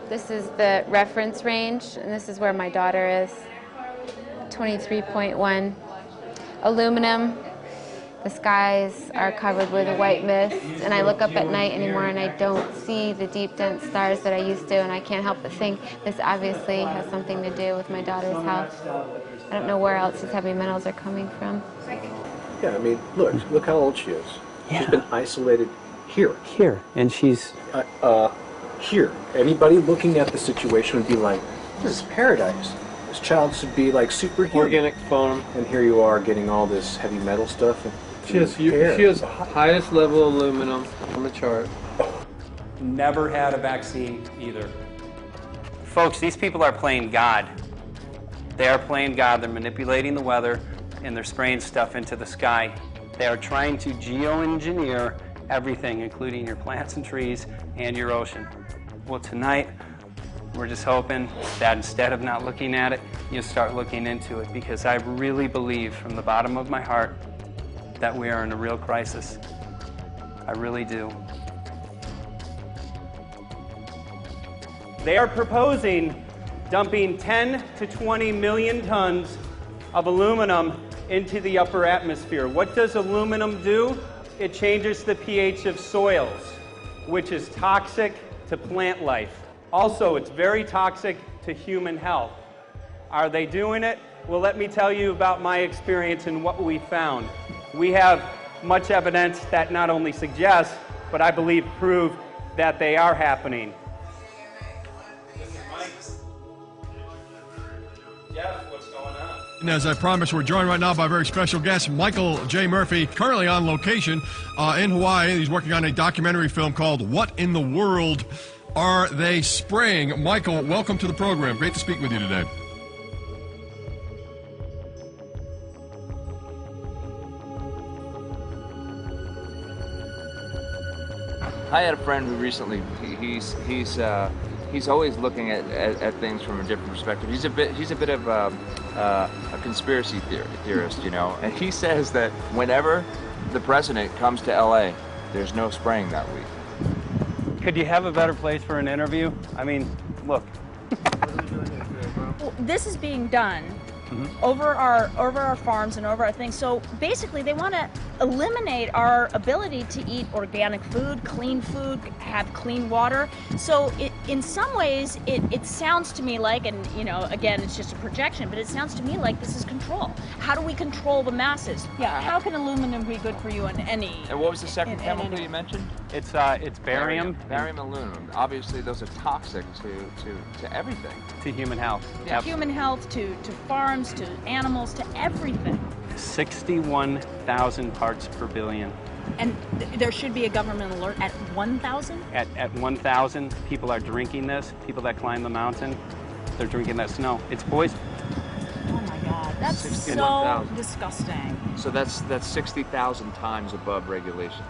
This is the reference range, and this is where my daughter is. 23.1. Aluminum. The skies are covered with a white mist, and I look up at night anymore and I don't see the deep, dense stars that I used to, and I can't help but think this obviously has something to do with my daughter's health. I don't know where else these heavy metals are coming from.
Yeah, I mean, look how old she is. Yeah. She's been isolated here.
Here, and she's...
here. Anybody looking at the situation would be like, this is paradise. This child should be like superhuman.
Organic foam.
And here you are getting all this heavy metal stuff. And
she has highest level aluminum on the chart.
Never had a vaccine either. Folks, these people are playing God. They are playing God. They're manipulating the weather, and they're spraying stuff into the sky. They are trying to geoengineer everything, including your plants and trees and your ocean. Well, tonight, we're just hoping that instead of not looking at it, you start looking into it, because I really believe from the bottom of my heart that we are in a real crisis. I really do. They are proposing dumping 10 to 20 million tons of aluminum into the upper atmosphere. What does aluminum do? It changes the pH of soils, which is toxic to plant life. Also, it's very toxic to human health. Are they doing it? Well, let me tell you about my experience and what we found. We have much evidence that not only suggests, but I believe prove that they are happening. Jeff, what's going on?
And as I promised, we're joined right now by a very special guest, Michael J. Murphy, currently on location in Hawaii. He's working on a documentary film called What in the World Are They Spraying? Michael, welcome to the program. Great to speak with you today.
I had a friend who recently, he's always looking at things from a different perspective. He's a bit of a conspiracy theorist, you know, and he says that whenever the president comes to LA, there's no spraying that week.
Could you have a better place for an interview? I mean, look.
Well, this is being done over our farms and over our things. So basically, they want to eliminate our ability to eat organic food, have clean water. So in some ways, it sounds to me like, and you know, again, it's just a projection, but it sounds to me like this is control. How do we control the masses? Yeah. How can aluminum be good for you in any?
And what was the second chemical you mentioned?
It's barium.
Barium and aluminum. Obviously, those are toxic to everything.
To human health.
To human health, to farms, to animals, to everything.
61,000 parts per billion.
And there should be a government alert at 1,000?
At 1,000, people are drinking this. People that climb the mountain, they're drinking that snow. It's poison.
Oh my God, that's so disgusting.
So that's 60,000 times above regulation.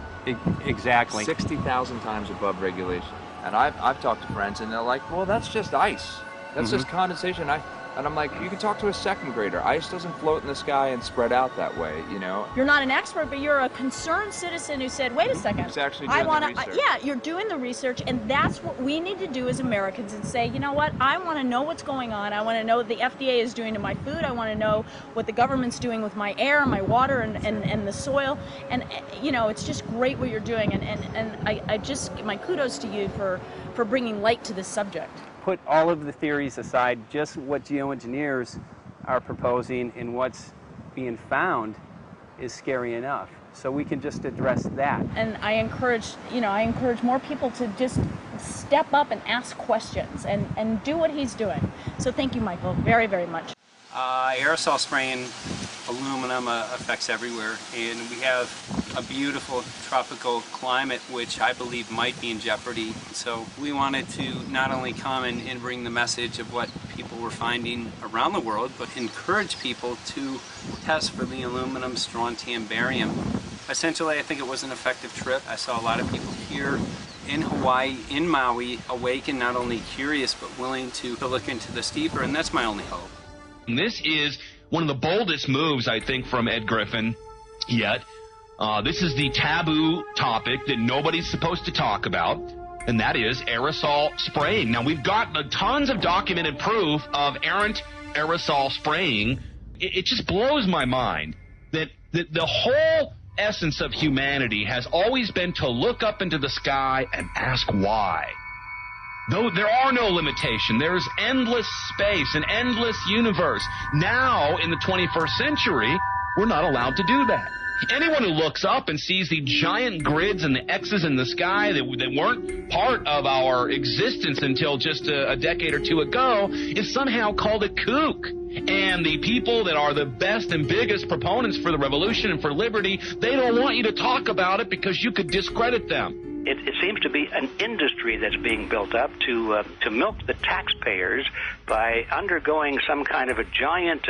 Exactly.
60,000 times above regulation. And I've talked to friends and they're like, well, that's just ice. That's just condensation. And I'm like, you can talk to a second grader. Ice doesn't float in the sky and spread out that way, you know?
You're not an expert, but you're a concerned citizen who said, wait a second.
Who's actually doing the research.
Yeah, you're doing the research, and that's what we need to do as Americans and say, you know what, I want to know what's going on. I want to know what the FDA is doing to my food. I want to know what the government's doing with my air, my water, and the soil. And, you know, it's just great what you're doing. And I just, my kudos to you for bringing light to this subject.
Put all of the theories aside, just what geoengineers are proposing and what's being found is scary enough. So we can just address that.
And I encourage more people to just step up and ask questions and do what he's doing. So thank you, Michael, very, very much.
Aerosol spraying aluminum affects everywhere, and we have a beautiful tropical climate which I believe might be in jeopardy. So we wanted to not only come and bring the message of what people were finding around the world, but encourage people to test for the aluminum, strontium, barium. Essentially, I think it was an effective trip. I saw a lot of people here in Hawaii, in Maui, awake and not only curious, but willing to look into this deeper, and that's my only hope.
This is one of the boldest moves, I think, from Ed Griffin yet. This is the taboo topic that nobody's supposed to talk about, and that is aerosol spraying. Now, we've got tons of documented proof of errant aerosol spraying. It just blows my mind that the whole essence of humanity has always been to look up into the sky and ask why. Though there are no limitations, there is endless space, an endless universe. Now, in the 21st century, we're not allowed to do that. Anyone who looks up and sees the giant grids and the X's in the sky that weren't part of our existence until just a decade or two ago is somehow called a kook. And the people that are the best and biggest proponents for the revolution and for liberty, they don't want you to talk about it because you could discredit them.
it seems to be an industry that's being built up to milk the taxpayers by undergoing some kind of a giant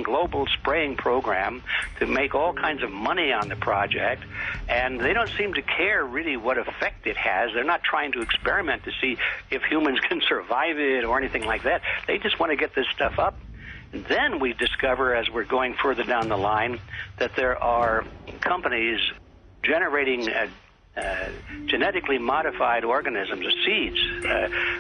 global spraying program to make all kinds of money on the project. And they don't seem to care really what effect it has. They're not trying to experiment to see if humans can survive it or anything like that. They just want to get this stuff up. And then we discover, as we're going further down the line, that there are companies generating genetically modified organisms, seeds,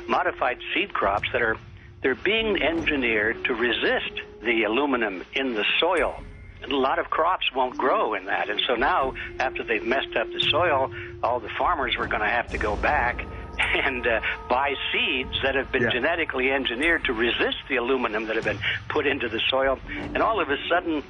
modified seed crops they're being engineered to resist the aluminum in the soil. And a lot of crops won't grow in that. And so now, after they've messed up the soil, all the farmers were going to have to go back and buy seeds that have been genetically engineered to resist the aluminum that have been put into the soil. And all of a sudden,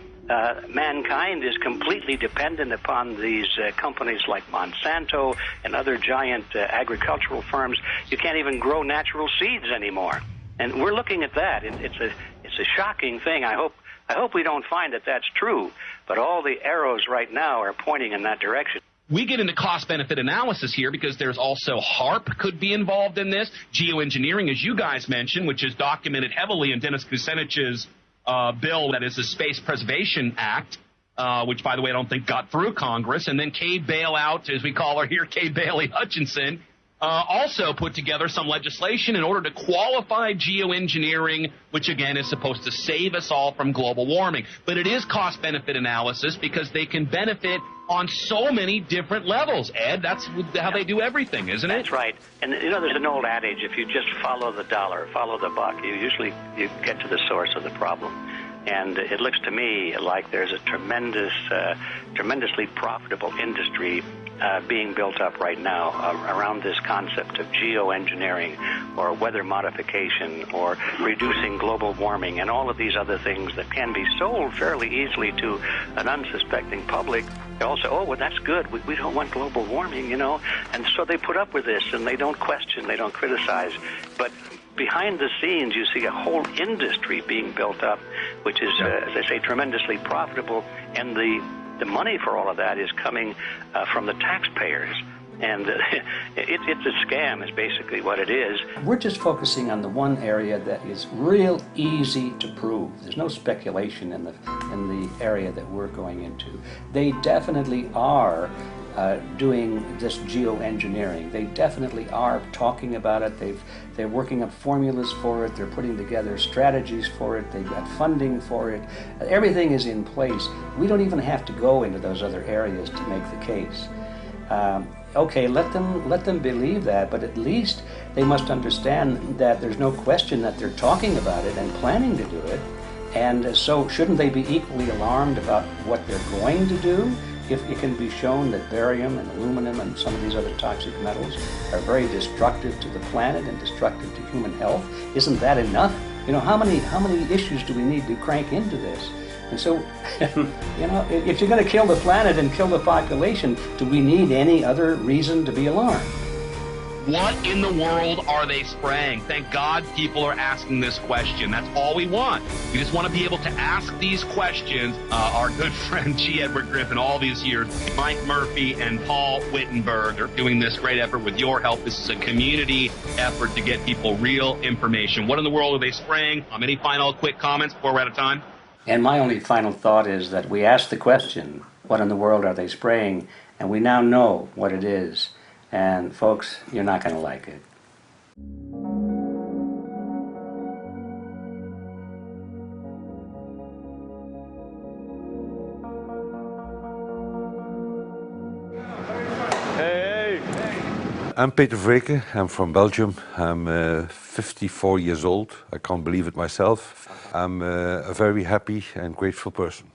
mankind is completely dependent upon these companies like Monsanto and other giant agricultural firms. You can't even grow natural seeds anymore. And we're looking at that. It's a shocking thing. I hope we don't find that that's true, but all the arrows right now are pointing in that direction.
We get into cost-benefit analysis here because there's also HAARP could be involved in this. Geoengineering, as you guys mentioned, which is documented heavily in Dennis Kucinich's bill, that is the Space Preservation Act, which, by the way, I don't think got through Congress. And then Kay Bailout, as we call her here, Kay Bailey Hutchinson, also put together some legislation in order to qualify geoengineering, which, again, is supposed to save us all from global warming. But it is cost-benefit analysis because they can benefit on so many different levels. Ed, that's how they do everything, isn't it?
That's right. And, there's an old adage, if you just follow the dollar, follow the buck, you get to the source of the problem. And it looks to me like there's a tremendously profitable industry being built up right now around this concept of geoengineering or weather modification or reducing global warming and all of these other things that can be sold fairly easily to an unsuspecting public. They all say, oh, well, that's good. We don't want global warming, And so they put up with this, and they don't question, they don't criticize. But behind the scenes, you see a whole industry being built up, which is, as I say, tremendously profitable. And the money for all of that is coming from the taxpayers. And it's a scam is basically what it is.
We're just focusing on the one area that is real easy to prove. There's no speculation in the area that we're going into. They definitely are doing this geoengineering. They definitely are talking about it. They're working up formulas for it. They're putting together strategies for it. They've got funding for it. Everything is in place. We don't even have to go into those other areas to make the case. Okay, let them believe that, but at least they must understand that there's no question that they're talking about it and planning to do it. And so shouldn't they be equally alarmed about what they're going to do if it can be shown that barium and aluminum and some of these other toxic metals are very destructive to the planet and destructive to human health? Isn't that enough? How many issues do we need to crank into this? And so, if you're going to kill the planet and kill the population, do we need any other reason to be alarmed?
What in the world are they spraying? Thank God people are asking this question. That's all we want. We just want to be able to ask these questions. Our good friend G. Edward Griffin, all these years, Mike Murphy and Paul Wittenberg are doing this great effort with your help. This is a community effort to get people real information. What in the world are they spraying? Any final quick comments before we're out of time?
And my only final thought is that we asked the question, what in the world are they spraying? And we now know what it is. And folks, you're not going to like it.
I'm Peter Vreke. I'm from Belgium. I'm 54 years old. I can't believe it myself. I'm a very happy and grateful person.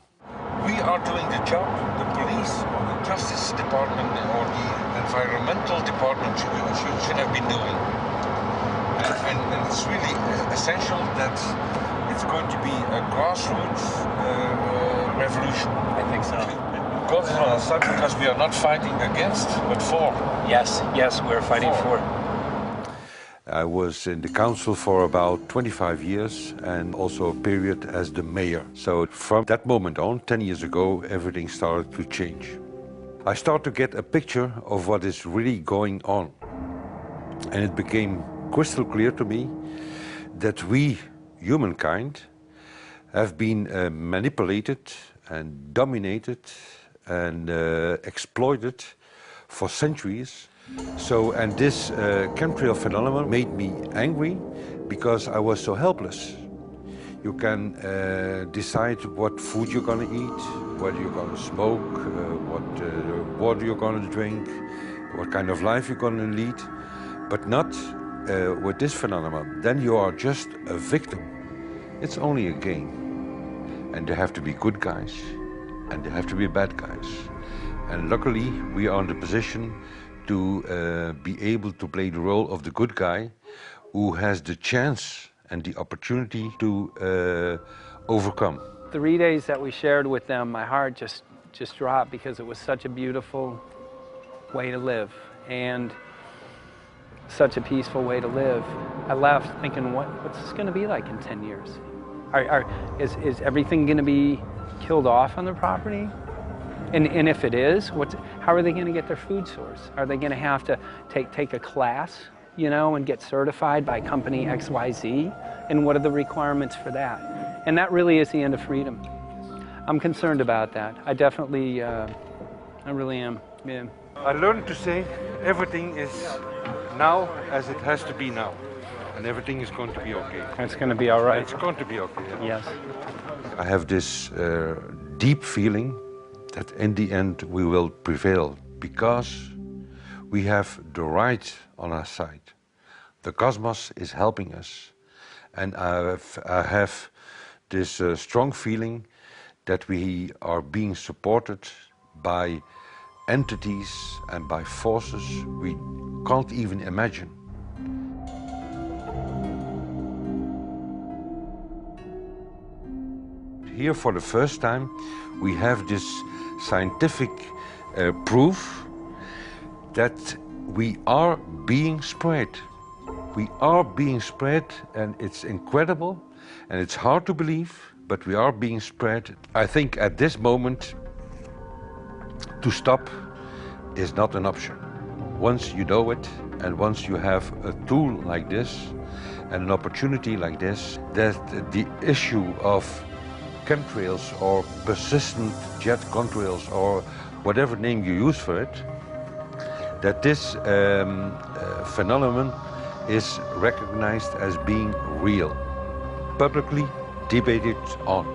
We are doing the job the police or the justice department or the environmental department should have been doing. And it's really essential that it's going to be a grassroots revolution. I think so. God is on our side because we are not fighting against, but for.
Yes, we're fighting for.
I was in the council for about 25 years and also a period as the mayor. So from that moment on, 10 years ago, everything started to change. I start to get a picture of what is really going on. And it became crystal clear to me that we, humankind, have been manipulated and dominated and exploited for centuries. So, and this chemtrail phenomenon made me angry because I was so helpless. You can decide what food you're going to eat, whether you're going to smoke, what water you're going to drink, what kind of life you're going to lead, but not with this phenomenon. Then you are just a victim. It's only a game. And there have to be good guys, and there have to be bad guys. And luckily, we are in the position to be able to play the role of the good guy who has the chance and the opportunity to overcome.
3 days that we shared with them, my heart just dropped because it was such a beautiful way to live and such a peaceful way to live. I left thinking, what's this going to be like in 10 years? Is everything going to be killed off on the property? And if it is, how are they going to get their food source? Are they going to have to take a class, you know, and get certified by company XYZ? And what are the requirements for that? And that really is the end of freedom. I'm concerned about that. I definitely, I really am. Yeah.
I learned to say everything is now as it has to be now. And everything is going to be okay.
It's going to be all right.
It's going to be okay.
Yes.
I have this deep feeling that in the end we will prevail because we have the right on our side. The cosmos is helping us. And I have this strong feeling that we are being supported by entities and by forces we can't even imagine. Here for the first time we have this scientific proof that we are being spread. We are being spread, and it's incredible and it's hard to believe, but we are being spread. I think at this moment to stop is not an option. Once you know it and once you have a tool like this and an opportunity like this, that the issue of chemtrails or persistent jet contrails or whatever name you use for it, that this phenomenon is recognized as being real, publicly debated on.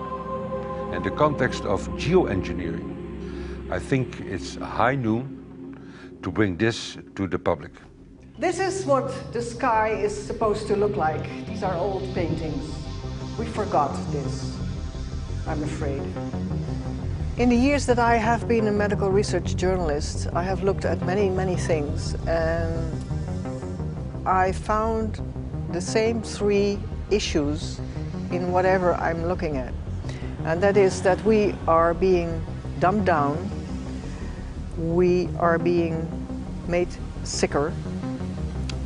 In the context of geoengineering, I think it's high noon to bring this to the public.
This is what the sky is supposed to look like. These are old paintings. We forgot this, I'm afraid. In the years that I have been a medical research journalist, I have looked at many, many things, and I found the same three issues in whatever I'm looking at. And that is that we are being dumbed down, we are being made sicker,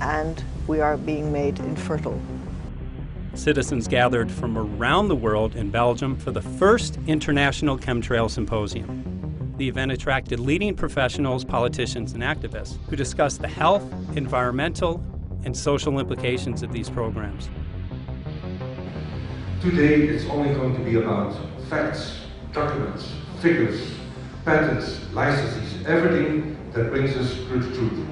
and we are being made infertile.
Citizens gathered from around the world in Belgium for the first International Chemtrail Symposium. The event attracted leading professionals, politicians, and activists who discussed the health, environmental, and social implications of these programs.
Today it's only going to be about facts, documents, figures, patents, licenses, everything that brings us to the truth.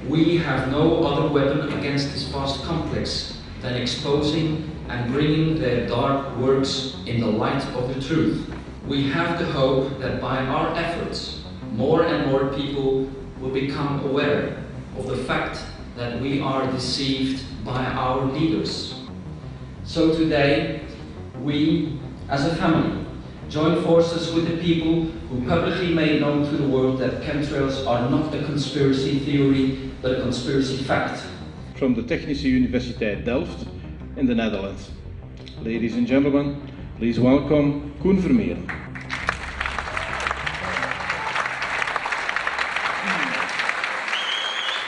We have no other weapon against this vast complex than exposing and bringing their dark works in the light of the truth. We have the hope that by our efforts, more and more people will become aware of the fact that we are deceived by our leaders. So today, we, as a family, join forces with the people who publicly made known to the world that chemtrails are not a conspiracy theory, but a conspiracy fact.
From the Technische Universiteit Delft in the Netherlands. Ladies and gentlemen, please welcome Koen Vermeeren.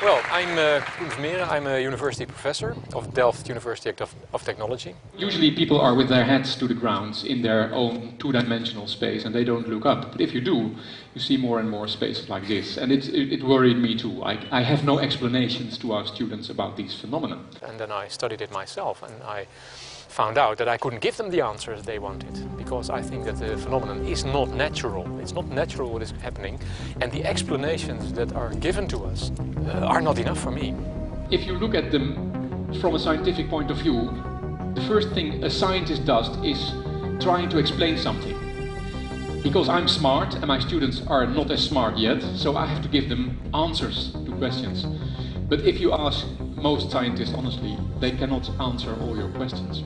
Well, I'm Koen Vermeeren. I'm a university professor of Delft University of Technology.
Usually people are with their heads to the ground in their own two-dimensional space and they don't look up. But if you do, you see more and more spaces like this. And it worried me too. I have no explanations to our students about these phenomena.
And then I studied it myself and I found out that I couldn't give them the answers they wanted, because I think that the phenomenon is not natural. It's not natural what is happening, and the explanations that are given to us are not enough for me.
If you look at them from a scientific point of view, the first thing a scientist does is trying to explain something. Because I'm smart and my students are not as smart yet, so I have to give them answers to questions. But if you ask most scientists honestly, they cannot answer all your questions.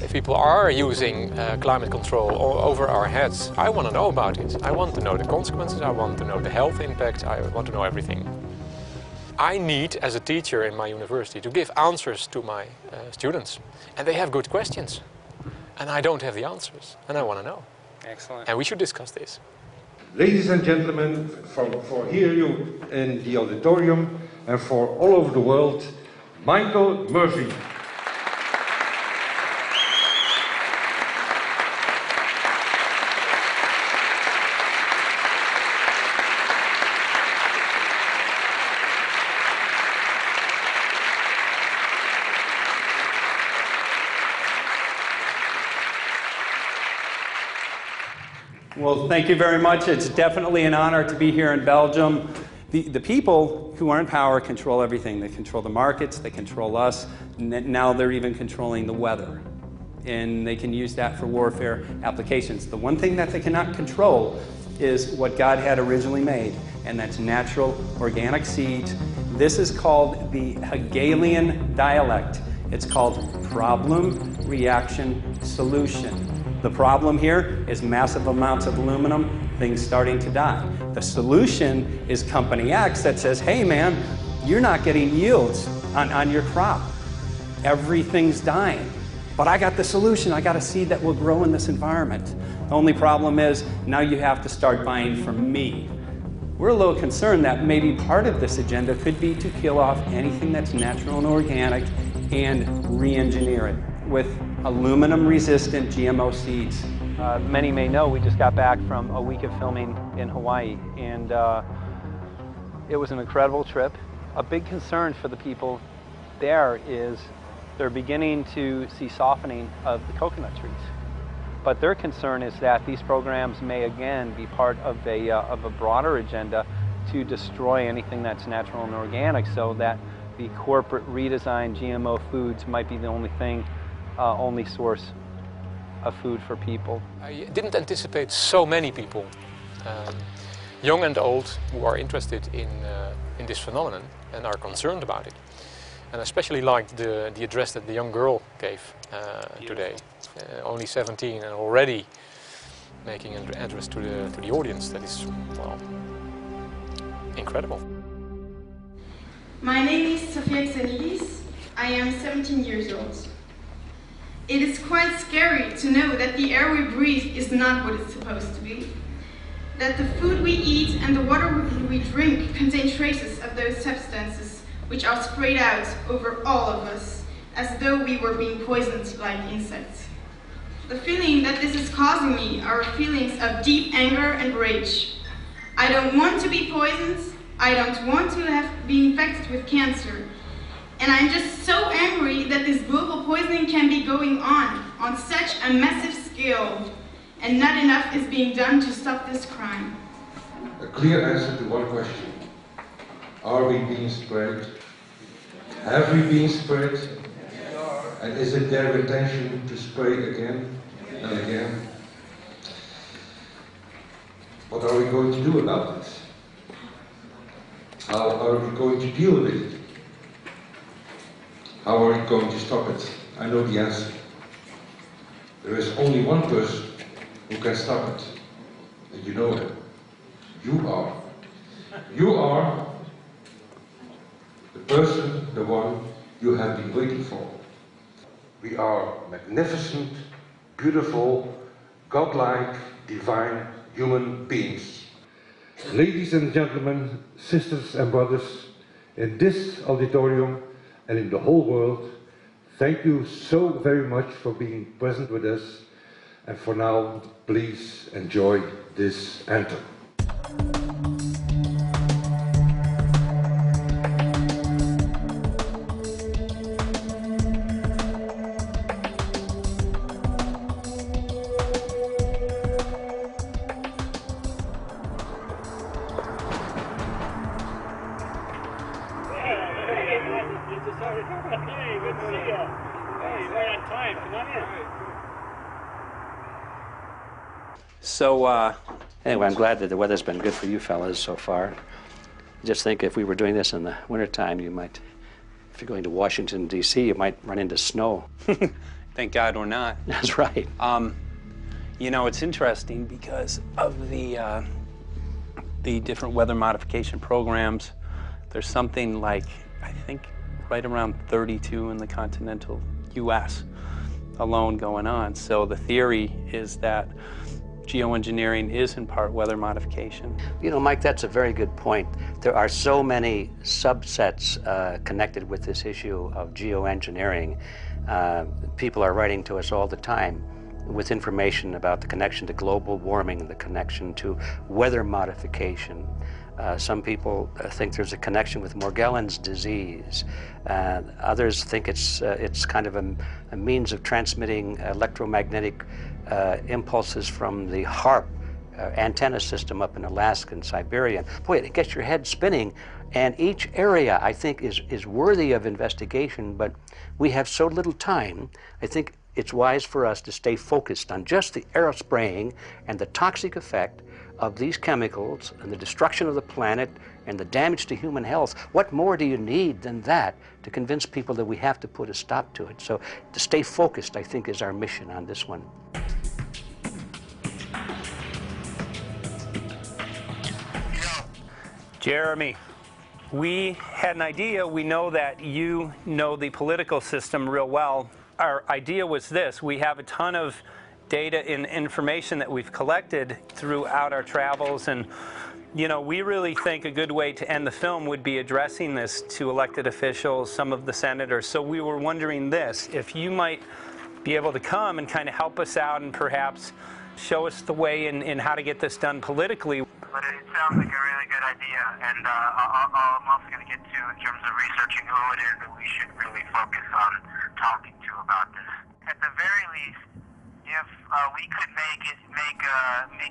If people are using climate control over our heads, I want to know about it. I want to know the consequences, I want to know the health impact, I want to know everything. I need, as a teacher in my university, to give answers to my students. And they have good questions. And I don't have the answers, and I want to know.
Excellent.
And we should discuss this.
Ladies and gentlemen, for here you in the auditorium and for all over the world, Michael Murphy.
Well, thank you very much. It's definitely an honor to be here in Belgium. The people who are in power control everything. They control the markets, they control us, and now they're even controlling the weather. And they can use that for warfare applications. The one thing that they cannot control is what God had originally made, and that's natural organic seeds. This is called the Hegelian dialect. It's called problem, reaction, solution. The problem here is massive amounts of aluminum, things starting to die. The solution is company X that says, hey man, you're not getting yields on your crop. Everything's dying. But I got the solution, I got a seed that will grow in this environment. The only problem is, now you have to start buying from me. We're a little concerned that maybe part of this agenda could be to kill off anything that's natural and organic and re-engineer it with aluminum-resistant GMO seeds.
Many may know we just got back from a week of filming in Hawaii, and it was an incredible trip. A big concern for the people there is they're beginning to see softening of the coconut trees. But their concern is that these programs may again be part of a broader agenda to destroy anything that's natural and organic, so that the corporate redesigned GMO foods might be the only source of food for people.
I didn't anticipate so many people, young and old, who are interested in this phenomenon and are concerned about it. And I especially liked the address that the young girl gave today, only 17 and already making an address to the audience. That is, well, incredible.
My name is Sofia Xenidis. I am 17 years old. It is quite scary to know that the air we breathe is not what it's supposed to be. That the food we eat and the water we drink contain traces of those substances which are sprayed out over all of us, as though we were being poisoned like insects. The feeling that this is causing me are feelings of deep anger and rage. I don't want to be poisoned, I don't want to be infected with cancer, and I'm just so angry that this global poisoning can be going on such a massive scale, and not enough is being done to stop this crime.
A clear answer to one question. Are we being sprayed? Have we been sprayed? And is it their intention to spray again and again? What are we going to do about this? How are we going to deal with it? How are we going to stop it? I know the answer. There is only one person who can stop it. And you know him. You are. You are the person, the one you have been waiting for. We are magnificent, beautiful, godlike, divine human beings. Ladies and gentlemen, sisters and brothers, in this auditorium and in the whole world, thank you so very much for being present with us. And for now, please enjoy this anthem.
So, anyway, I'm glad that the weather's been good for you fellas so far. Just think if we were doing this in the wintertime, you might, if you're going to Washington, D.C., you might run into snow.
Thank God we're not.
That's right.
You know, it's interesting because of the different weather modification programs. There's something like, I think, right around 32 in the continental U.S. alone going on. So the theory is that geoengineering is in part weather modification.
You know, Mike, that's a very good point. There are so many subsets connected with this issue of geoengineering. People are writing to us all the time with information about the connection to global warming, the connection to weather modification. Some people think there's a connection with Morgellons disease. Others think it's kind of a means of transmitting electromagnetic impulses from the HAARP antenna system up in Alaska and Siberia. Boy, it gets your head spinning. And each area, I think, is worthy of investigation, but we have so little time. I think it's wise for us to stay focused on just the aerospraying and the toxic effect of these chemicals and the destruction of the planet and the damage to human health. What more do you need than that to convince people that we have to put a stop to it? So to stay focused, I think, is our mission on this one.
Jeremy, we had an idea. We know that you know the political system real well. Our idea was this: we have a ton of data and information that we've collected throughout our travels, and you know, we really think a good way to end the film would be addressing this to elected officials, some of the senators. So we were wondering this, if you might be able to come and kind of help us out and perhaps show us the way in how to get this done politically.
But it sounds like a really good idea, and I'm also going to get to, in terms of researching who it is that we should really focus on talking to about this. At the very least, if we could make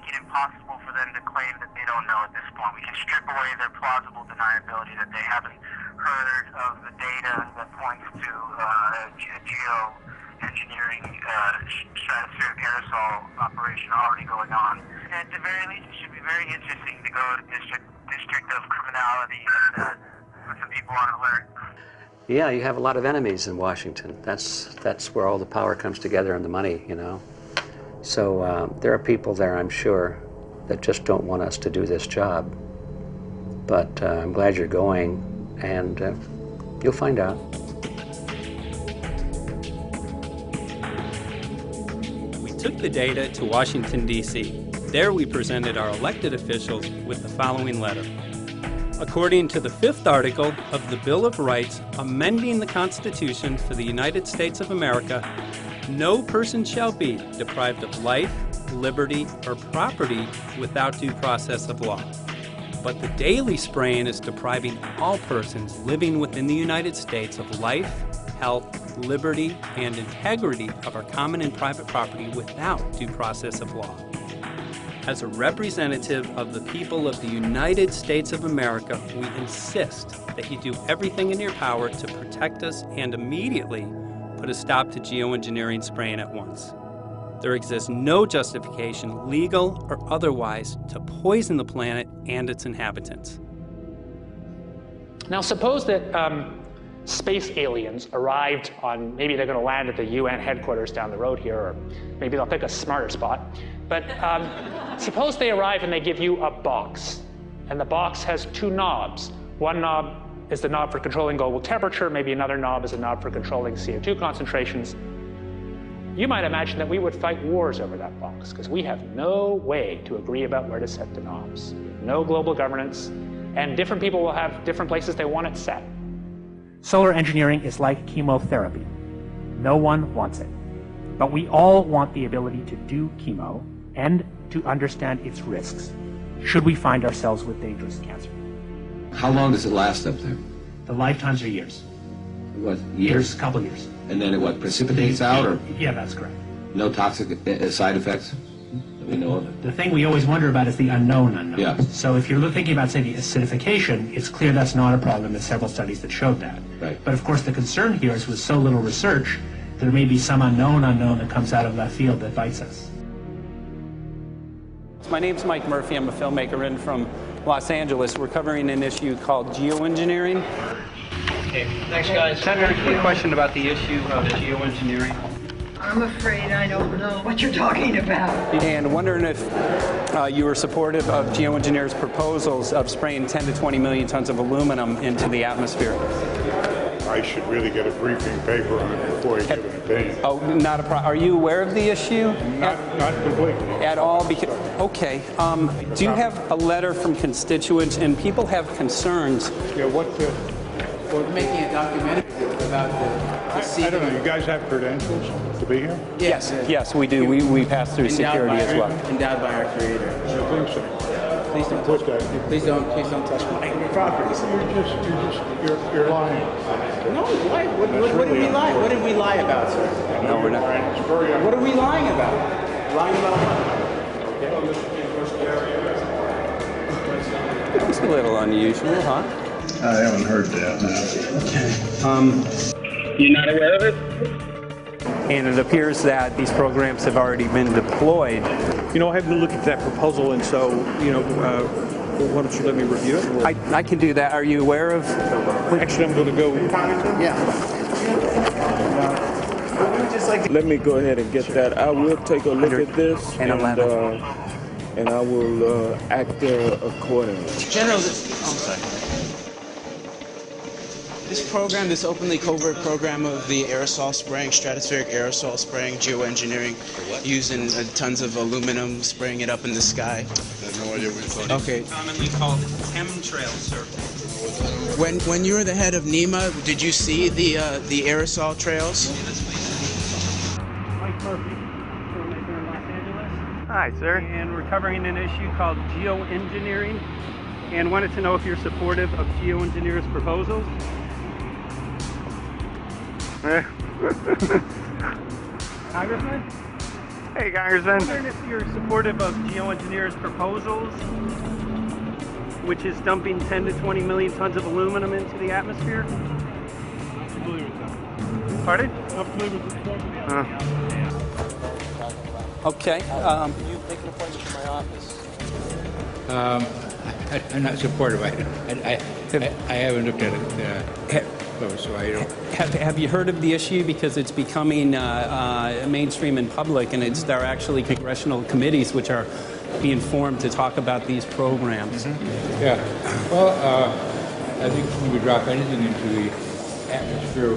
it impossible for them to claim that they don't know at this point, we can strip away their plausible deniability that they haven't heard of the data that points to geoengineering stratospheric aerosol operation already going on. At the very least, it should be very interesting to go to District of Criminality and put some people on alert.
Yeah, you have a lot of enemies in Washington. That's where all the power comes together and the money, you know. So there are people there, I'm sure, that just don't want us to do this job. But I'm glad you're going, and you'll find out.
We took the data to Washington, D.C. There we presented our elected officials with the following letter. According to the 5th article of the Bill of Rights amending the Constitution for the United States of America, no person shall be deprived of life, liberty, or property without due process of law. But the daily spraying is depriving all persons living within the United States of life, health, liberty, and integrity of our common and private property without due process of law. As a representative of the people of the United States of America, we insist that you do everything in your power to protect us and immediately put a stop to geoengineering spraying at once. There exists no justification, legal or otherwise, to poison the planet and its inhabitants.
Now suppose that space aliens arrived on, maybe they're going to land at the UN headquarters down the road here, or maybe they'll pick a smarter spot. But suppose they arrive and they give you a box, and the box has 2 knobs. One knob is the knob for controlling global temperature, maybe another knob is a knob for controlling CO2 concentrations. You might imagine that we would fight wars over that box, because we have no way to agree about where to set the knobs. No global governance, and different people will have different places they want it set.
Solar engineering is like chemotherapy. No one wants it. But we all want the ability to do chemo and to understand its risks, should we find ourselves with dangerous cancer.
How long does it last up there?
The lifetimes are years.
What, years?
A couple years.
And then it what, precipitates out, or
Yeah, that's correct.
no toxic side effects that we know of?
The thing we always wonder about is the unknown unknown.
Yeah.
So if you're thinking about, say, the acidification, it's clear that's not a problem. There's several studies that showed that.
Right.
But of course the concern here is with so little research, there may be some unknown that comes out of left field that bites us.
My name's Mike Murphy. I'm a filmmaker in from Los Angeles. We're covering an issue called geoengineering.
Okay, thanks guys.
Senator, quick question about the issue of geoengineering.
I'm afraid I don't know what you're talking about.
And wondering if you were supportive of geoengineers' proposals of spraying 10 to 20 million tons of aluminum into the atmosphere.
I should really get a briefing paper on it before I give an opinion.
Oh, not a problem. Are you aware of the issue?
Not completely.
At all? Okay. Do you have a letter from constituents, and people have concerns?
Yeah,
We're making a documentary about the
I don't know, you guys have credentials to be here?
Yes, we do. We pass through security as well.
Endowed by our Creator.
I think so.
Please don't touch that. Please don't touch my property.
You're lying.
No, why? What did we lie? What did we lie about, sir?
No, we're not.
What are we lying about? Lying about what?
It's a little unusual, huh?
I haven't heard that.
You're not aware of it? And it appears that these programs have already been deployed.
You know, I haven't looked at that proposal, and so, why don't you let me review it?
I can do that. Are you aware of?
Actually, I'm going to go.
Yeah.
Let me go ahead and get that. I will take a look at this, and I will act accordingly.
General, this program, this openly covert program of the aerosol spraying, stratospheric aerosol spraying, geoengineering, using tons of aluminum, spraying it up in the sky.
I have no idea what you're talking about.
Okay.
Commonly called chemtrails, sir.
When you were the head of NEMA, did you see the aerosol trails?
Mike Murphy, filmmaker in Los Angeles.
Hi, sir.
And we're covering an issue called geoengineering, and wanted to know if you're supportive of geoengineers' proposals. Congressman?
Hey, Congressman.
I'm wondering if you're supportive of geoengineers' proposals, which is dumping 10 to 20 million tons of aluminum into the atmosphere.
I'm familiar with that.
Pardon?
I'm familiar with the
Okay.
Can you make an appointment for my office?
I'm not supportive. I haven't looked at it close, so I don't.
Have you heard of the issue? Because it's becoming mainstream in public, and there are actually congressional committees which are being formed to talk about these programs.
Mm-hmm. Yeah. Well, I think when we drop anything into the atmosphere,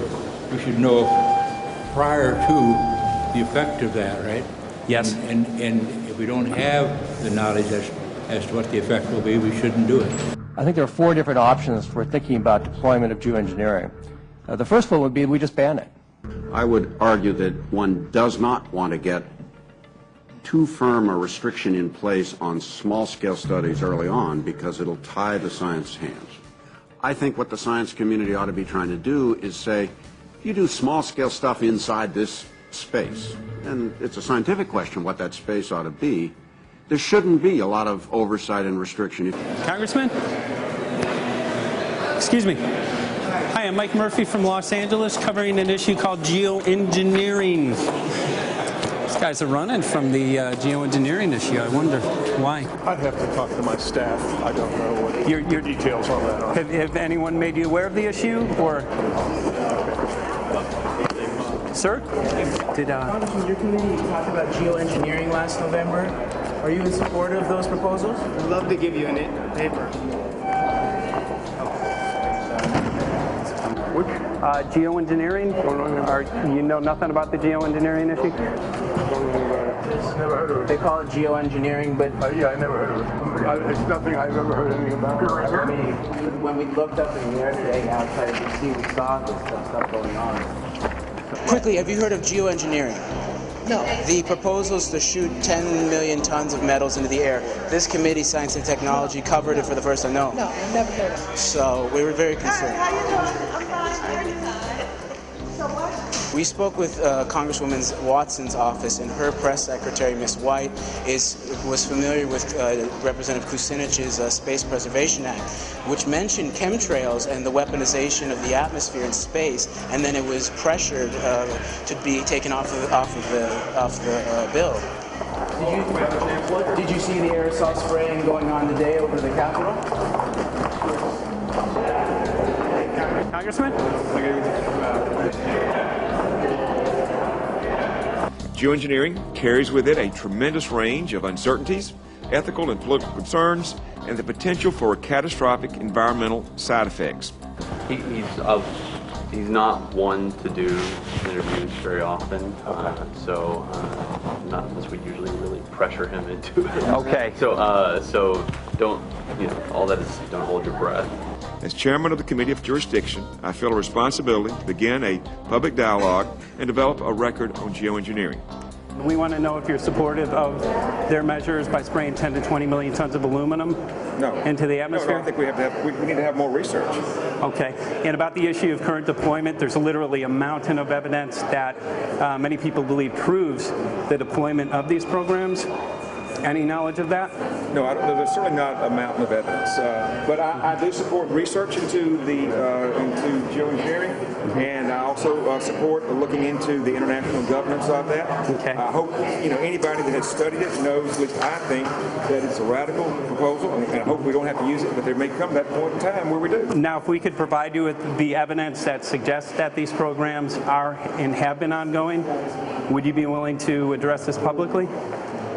we should know prior to the effect of that, right?
Yes.
And if we don't have the knowledge as to what the effect will be, we shouldn't do it.
I think there are 4 different options for thinking about deployment of geoengineering. The first one would be we just ban it.
I would argue that one does not want to get too firm a restriction in place on small-scale studies early on because it'll tie the science hands. I think what the science community ought to be trying to do is say, if you do small-scale stuff inside this space, and it's a scientific question what that space ought to be, there shouldn't be a lot of oversight and restriction.
Congressman? Excuse me. Hi, I'm Mike Murphy from Los Angeles, covering an issue called geoengineering. These guys are running from the geoengineering issue. I wonder why.
I'd have to talk to my staff. I don't know what your details on that are.
Have anyone made you aware of the issue, or? Sir?
Congressman, your committee talked about geoengineering last November. Are you in support of those proposals? I'd love to give you a paper.
Geoengineering? You know nothing about the geoengineering issue?
Never heard of it. They call it geoengineering, but...
yeah, I never heard of it. It's nothing I've ever heard anything about.
I mean, when we looked up in the air today outside of DC, we saw this stuff going on.
Quickly, have you heard of geoengineering? No. The proposal is to shoot 10 million tons of metals into the air. This committee, Science and Technology, covered it for the first time. No.
No, I've never heard of it.
So we were very concerned.
Hi, how you doing? I'm fine. How are you? So what?
We spoke with Congresswoman Watson's office, and her press secretary, Ms. White, was familiar with Representative Kucinich's Space Preservation Act, which mentioned chemtrails and the weaponization of the atmosphere and space, and then it was pressured to be taken off the bill.
Did you see the aerosol spraying going on today over the Capitol?
Congressman?
Geoengineering carries with it a tremendous range of uncertainties, ethical and political concerns, and the potential for catastrophic environmental side effects.
He's not one to do interviews very often, so not unless we usually really pressure him into it.
Okay.
So don't, all that is, don't hold your breath.
As chairman of the Committee of Jurisdiction, I feel a responsibility to begin a public dialogue and develop a record on geoengineering.
We want to know if you're supportive of their measures by spraying 10 to 20 million tons of aluminum into the atmosphere?
No, I think we need to have more research.
Okay. And about the issue of current deployment, there's literally a mountain of evidence that many people believe proves the deployment of these programs. Any knowledge of that?
No, there's certainly not a mountain of evidence, but I do support research into geoengineering, and I also support looking into the international governance of that.
Okay.
I hope anybody that has studied it knows, at least I think, that it's a radical proposal, and I hope we don't have to use it, but there may come that point in time where we do.
Now, if we could provide you with the evidence that suggests that these programs are and have been ongoing, would you be willing to address this publicly?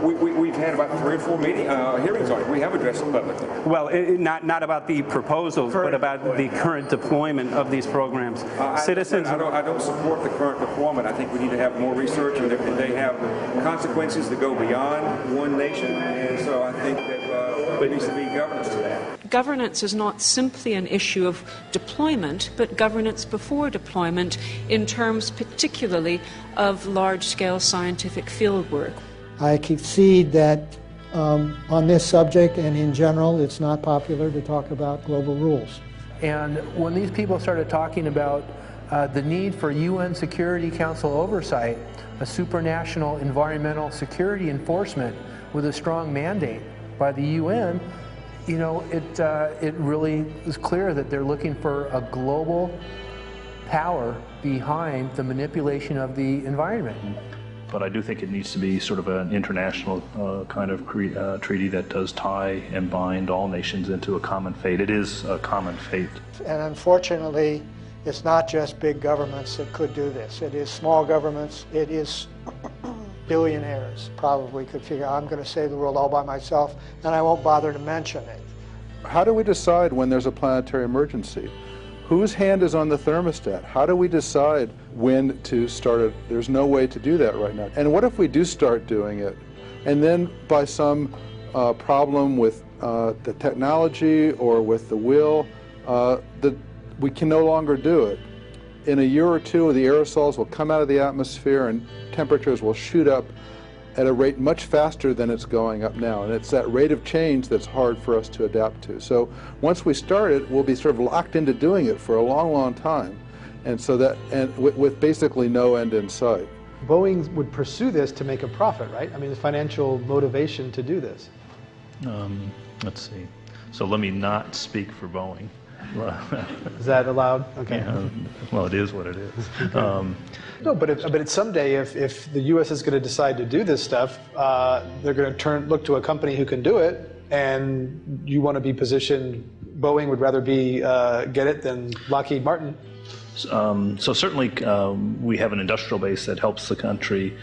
We've had about 3 or 4 hearings on it. We have addressed them publicly.
Well, not about the proposals, but about the current deployment of these programs. Citizens.
I don't support the current deployment. I think we need to have more research, and they have consequences that go beyond one nation, and so I think that there needs to be governance to that.
Governance is not simply an issue of deployment, but governance before deployment in terms particularly of large-scale scientific fieldwork.
I concede that on this subject and in general, it's not popular to talk about global rules.
And when these people started talking about the need for UN Security Council oversight, a supranational environmental security enforcement with a strong mandate by the UN, it really is clear that they're looking for a global power behind the manipulation of the environment.
But I do think it needs to be sort of an international kind of treaty that does tie and bind all nations into a common fate. It is a common fate.
And unfortunately, it's not just big governments that could do this. It is small governments. It is billionaires probably could figure, I'm going to save the world all by myself, and I won't bother to mention it.
How do we decide when there's a planetary emergency? Whose hand is on the thermostat? How do we decide when to start it? There's no way to do that right now. And what if we do start doing it, and then by some problem with the technology or with the will, that we can no longer do it? In a year or two, the aerosols will come out of the atmosphere and temperatures will shoot up at a rate much faster than it's going up now. And it's that rate of change that's hard for us to adapt to. So once we start it, we'll be sort of locked into doing it for a long, long time. And so that, and with basically no end in sight.
Boeing would pursue this to make a profit, right? I mean, the financial motivation to do this.
Let's see. So let me not speak for Boeing.
Is that allowed? Okay.
Yeah, well, it is what it is.
No, but someday, if the U.S. is going to decide to do this stuff, they're going to look to a company who can do it, and you want to be positioned. Boeing would rather be get it than Lockheed Martin.
So certainly we have an industrial base that helps the country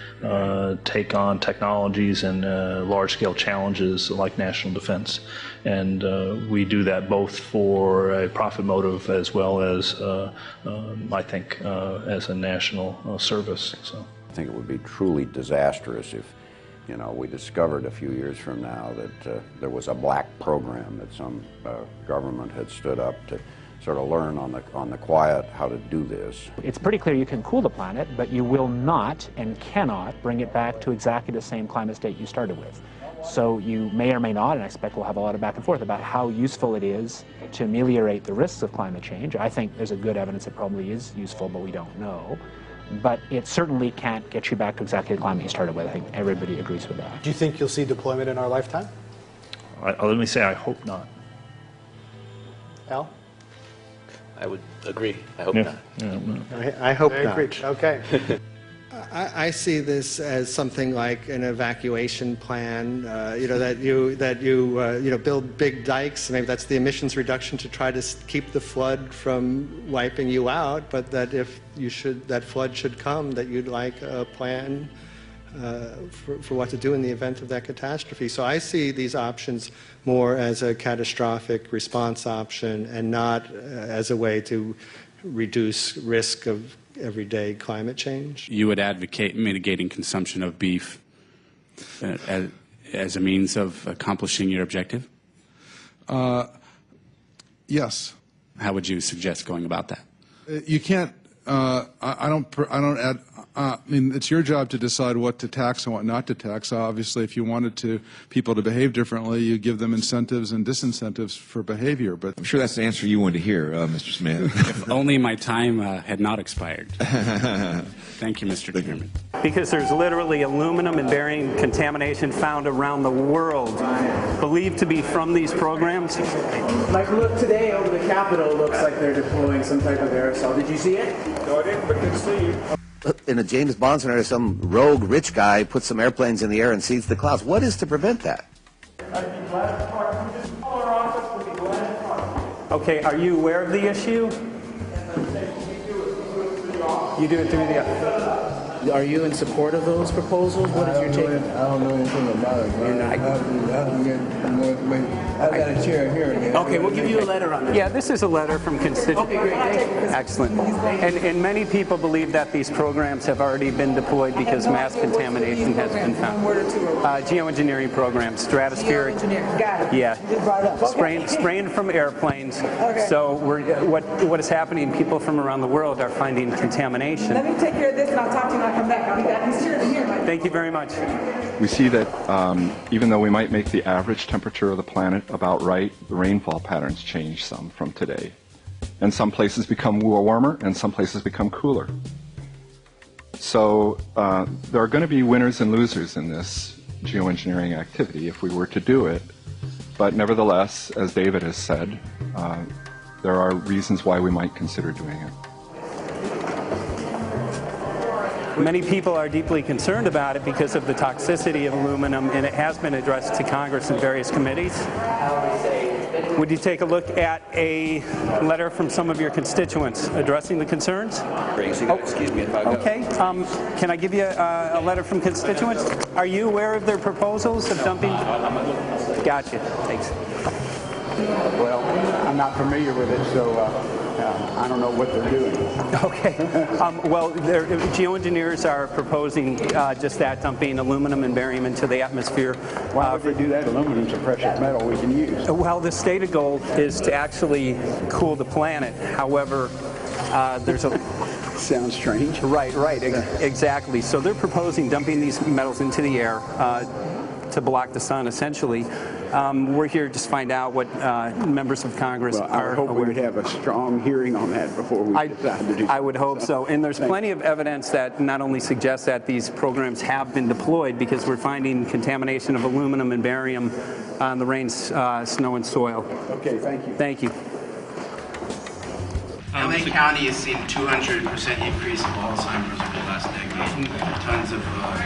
take on technologies and large-scale challenges like national defense. And we do that both for a profit motive as well as, I think, as a national service. So
I think it would be truly disastrous if, you know, we discovered a few years from now that there was a black program that some government had stood up to sort of learn on the quiet how to do this.
It's pretty clear you can cool the planet, but you will not and cannot bring it back to exactly the same climate state you started with. So you may or may not, and I expect we'll have a lot of back and forth about how useful it is to ameliorate the risks of climate change. I think there's a good evidence it probably is useful, but we don't know. But it certainly can't get you back to exactly the climate you started with. I think everybody agrees with that.
Do you think you'll see deployment in our lifetime?
Let me say I hope not.
Al?
I would agree. I hope
not.
I hope
not. Okay.
I see this as something like an evacuation plan. That you build big dikes. Maybe that's the emissions reduction to try to keep the flood from wiping you out. But that if that flood should come, that you'd like a plan for what to do in the event of that catastrophe. So I see these options more as a catastrophic response option and not as a way to reduce risk of everyday climate change.
You would advocate mitigating consumption of beef as a means of accomplishing your objective?
Yes.
How would you suggest going about that?
You can't. I mean, it's your job to decide what to tax and what not to tax. Obviously, if you wanted people to behave differently, you give them incentives and disincentives for behavior. But
I'm sure that's the answer you wanted to hear, Mr. Smith.
If only my time had not expired. Thank you, Mr. Chairman.
Because there's literally aluminum and barium contamination found around the world, believed to be from these programs.
Like, look, today over the Capitol looks like they're deploying some type of aerosol. Did you see it?
No, I didn't, but good to see you.
In a James Bond scenario, some rogue rich guy puts some airplanes in the air and seeds the clouds. What is to prevent that?
Okay, are you aware of the issue? You do it through the...
Are you in support of those proposals? What is your take?
I don't know anything about it.
You're not.
I have to get more information. I've got a chair here again.
Okay, we'll give you a letter on this.
Yeah, this is a letter from constituents.
Okay, great. Thank you.
Excellent. And many people believe that these programs have already been deployed because mass contamination has been found. Geoengineering programs, stratospheric.
Got it.
Yeah.
You brought it up. Okay.
Spraying from airplanes.
Okay.
So what is happening? People from around the world are finding contamination.
Let me take care of this and I'll talk to you when I come back. I'll be back. He's here.
Thank you very much.
We see that even though we might make the average temperature of the planet about right, the rainfall patterns change some from today. And some places become warmer and some places become cooler. So there are going to be winners and losers in this geoengineering activity if we were to do it. But nevertheless, as David has said, there are reasons why we might consider doing it.
Many people are deeply concerned about it because of the toxicity of aluminum, and it has been addressed to Congress in various committees. Would you take a look at a letter from some of your constituents addressing the concerns?
Excuse me if I go.
Okay. Can I give you a letter from constituents? Are you aware of their proposals of dumping? Gotcha. Thanks.
Well, I'm not familiar with it, so I don't know what they're doing.
Okay. Well, geoengineers are proposing just that, dumping aluminum and barium into the atmosphere.
Why would they do that? Aluminum's a precious metal we can use.
Well, the stated goal is to actually cool the planet. However, there's a...
Sounds strange.
Right, exactly. So they're proposing dumping these metals into the air to block the sun, essentially. We're here just to find out what members of Congress are
I hope we would have a strong hearing on that before we decide to do something.
I would hope so. And there's plenty of evidence that not only suggests that these programs have been deployed, because we're finding contamination of aluminum and barium on the rain, snow, and soil.
Okay, thank you.
Thank you.
LA County has seen 200% increase of Alzheimer's over the last decade. Tons of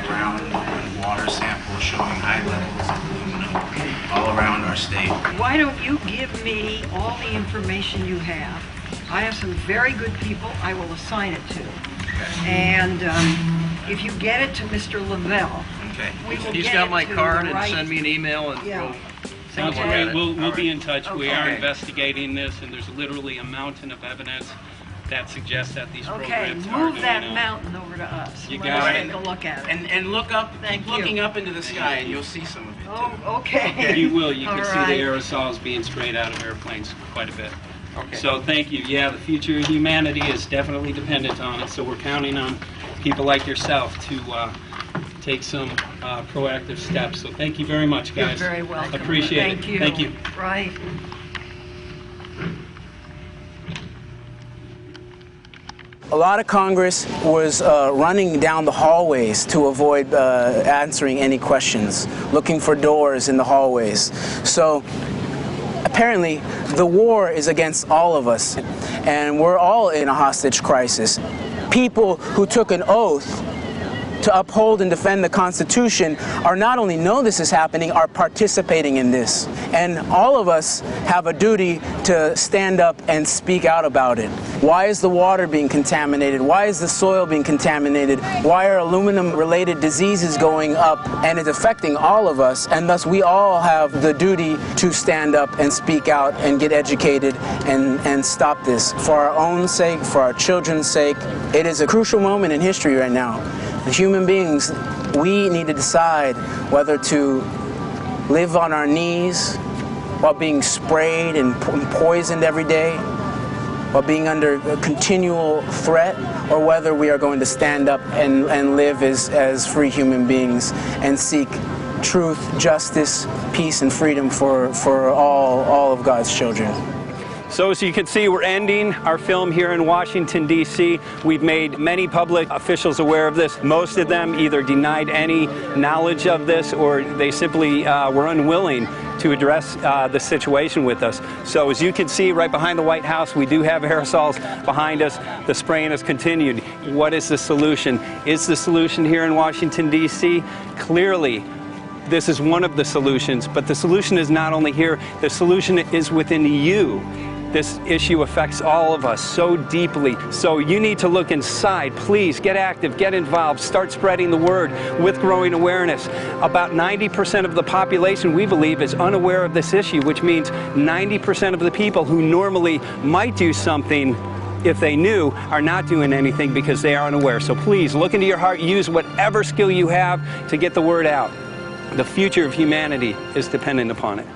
ground and water samples showing high levels of aluminum all around our state.
Why don't you give me all the information you have I have some very good people I will assign it to. And if you get it to Mr. Lavelle,
He's got my card and send me an email and we'll
Sounds great. We'll be in touch. We are
Okay.
investigating this, and there's literally a mountain of evidence that suggests that these
Okay,
programs are
move
doing
that
it.
mountain over to us.
You
Let
got
us
it.
take a look at it.
And look up, looking
you.
up into the sky, and you'll see some of it.
Oh, okay.
You will. You can
All
see
right.
the aerosols being sprayed out of airplanes quite a bit. So thank you. Yeah, the future of humanity is definitely dependent on it, so we're counting on people like yourself to take some proactive steps. So thank you very much, guys.
You're very welcome.
Appreciate
Thank
it.
you.
Thank you.
Right.
A lot of Congress was running down the hallways to avoid answering any questions, looking for doors in the hallways. So apparently the war is against all of us, and we're all in a hostage crisis. People who took an oath to uphold and defend the Constitution are not only know this is happening, are participating in this. And all of us have a duty to stand up and speak out about it. Why is the water being contaminated? Why is the soil being contaminated? Why are aluminum-related diseases going up? And it's affecting all of us, and thus we all have the duty to stand up and speak out and get educated and stop this. For our own sake, for our children's sake, it is a crucial moment in history right now. As human beings, we need to decide whether to live on our knees while being sprayed and poisoned every day, while being under a continual threat, or whether we are going to stand up and live as free human beings and seek truth, justice, peace, and freedom for all of God's children.
So as you can see, we're ending our film here in Washington, D.C. We've made many public officials aware of this. Most of them either denied any knowledge of this, or they simply were unwilling to address the situation with us. So as you can see right behind the White House, we do have aerosols behind us. The spraying has continued. What is the solution? Is the solution here in Washington, D.C.? Clearly, this is one of the solutions, but the solution is not only here, the solution is within you. This issue affects all of us so deeply. So you need to look inside. Please get active, get involved, start spreading the word with growing awareness. About 90% of the population, we believe, is unaware of this issue, which means 90% of the people who normally might do something if they knew are not doing anything because they are unaware. So please look into your heart, use whatever skill you have to get the word out. The future of humanity is dependent upon it.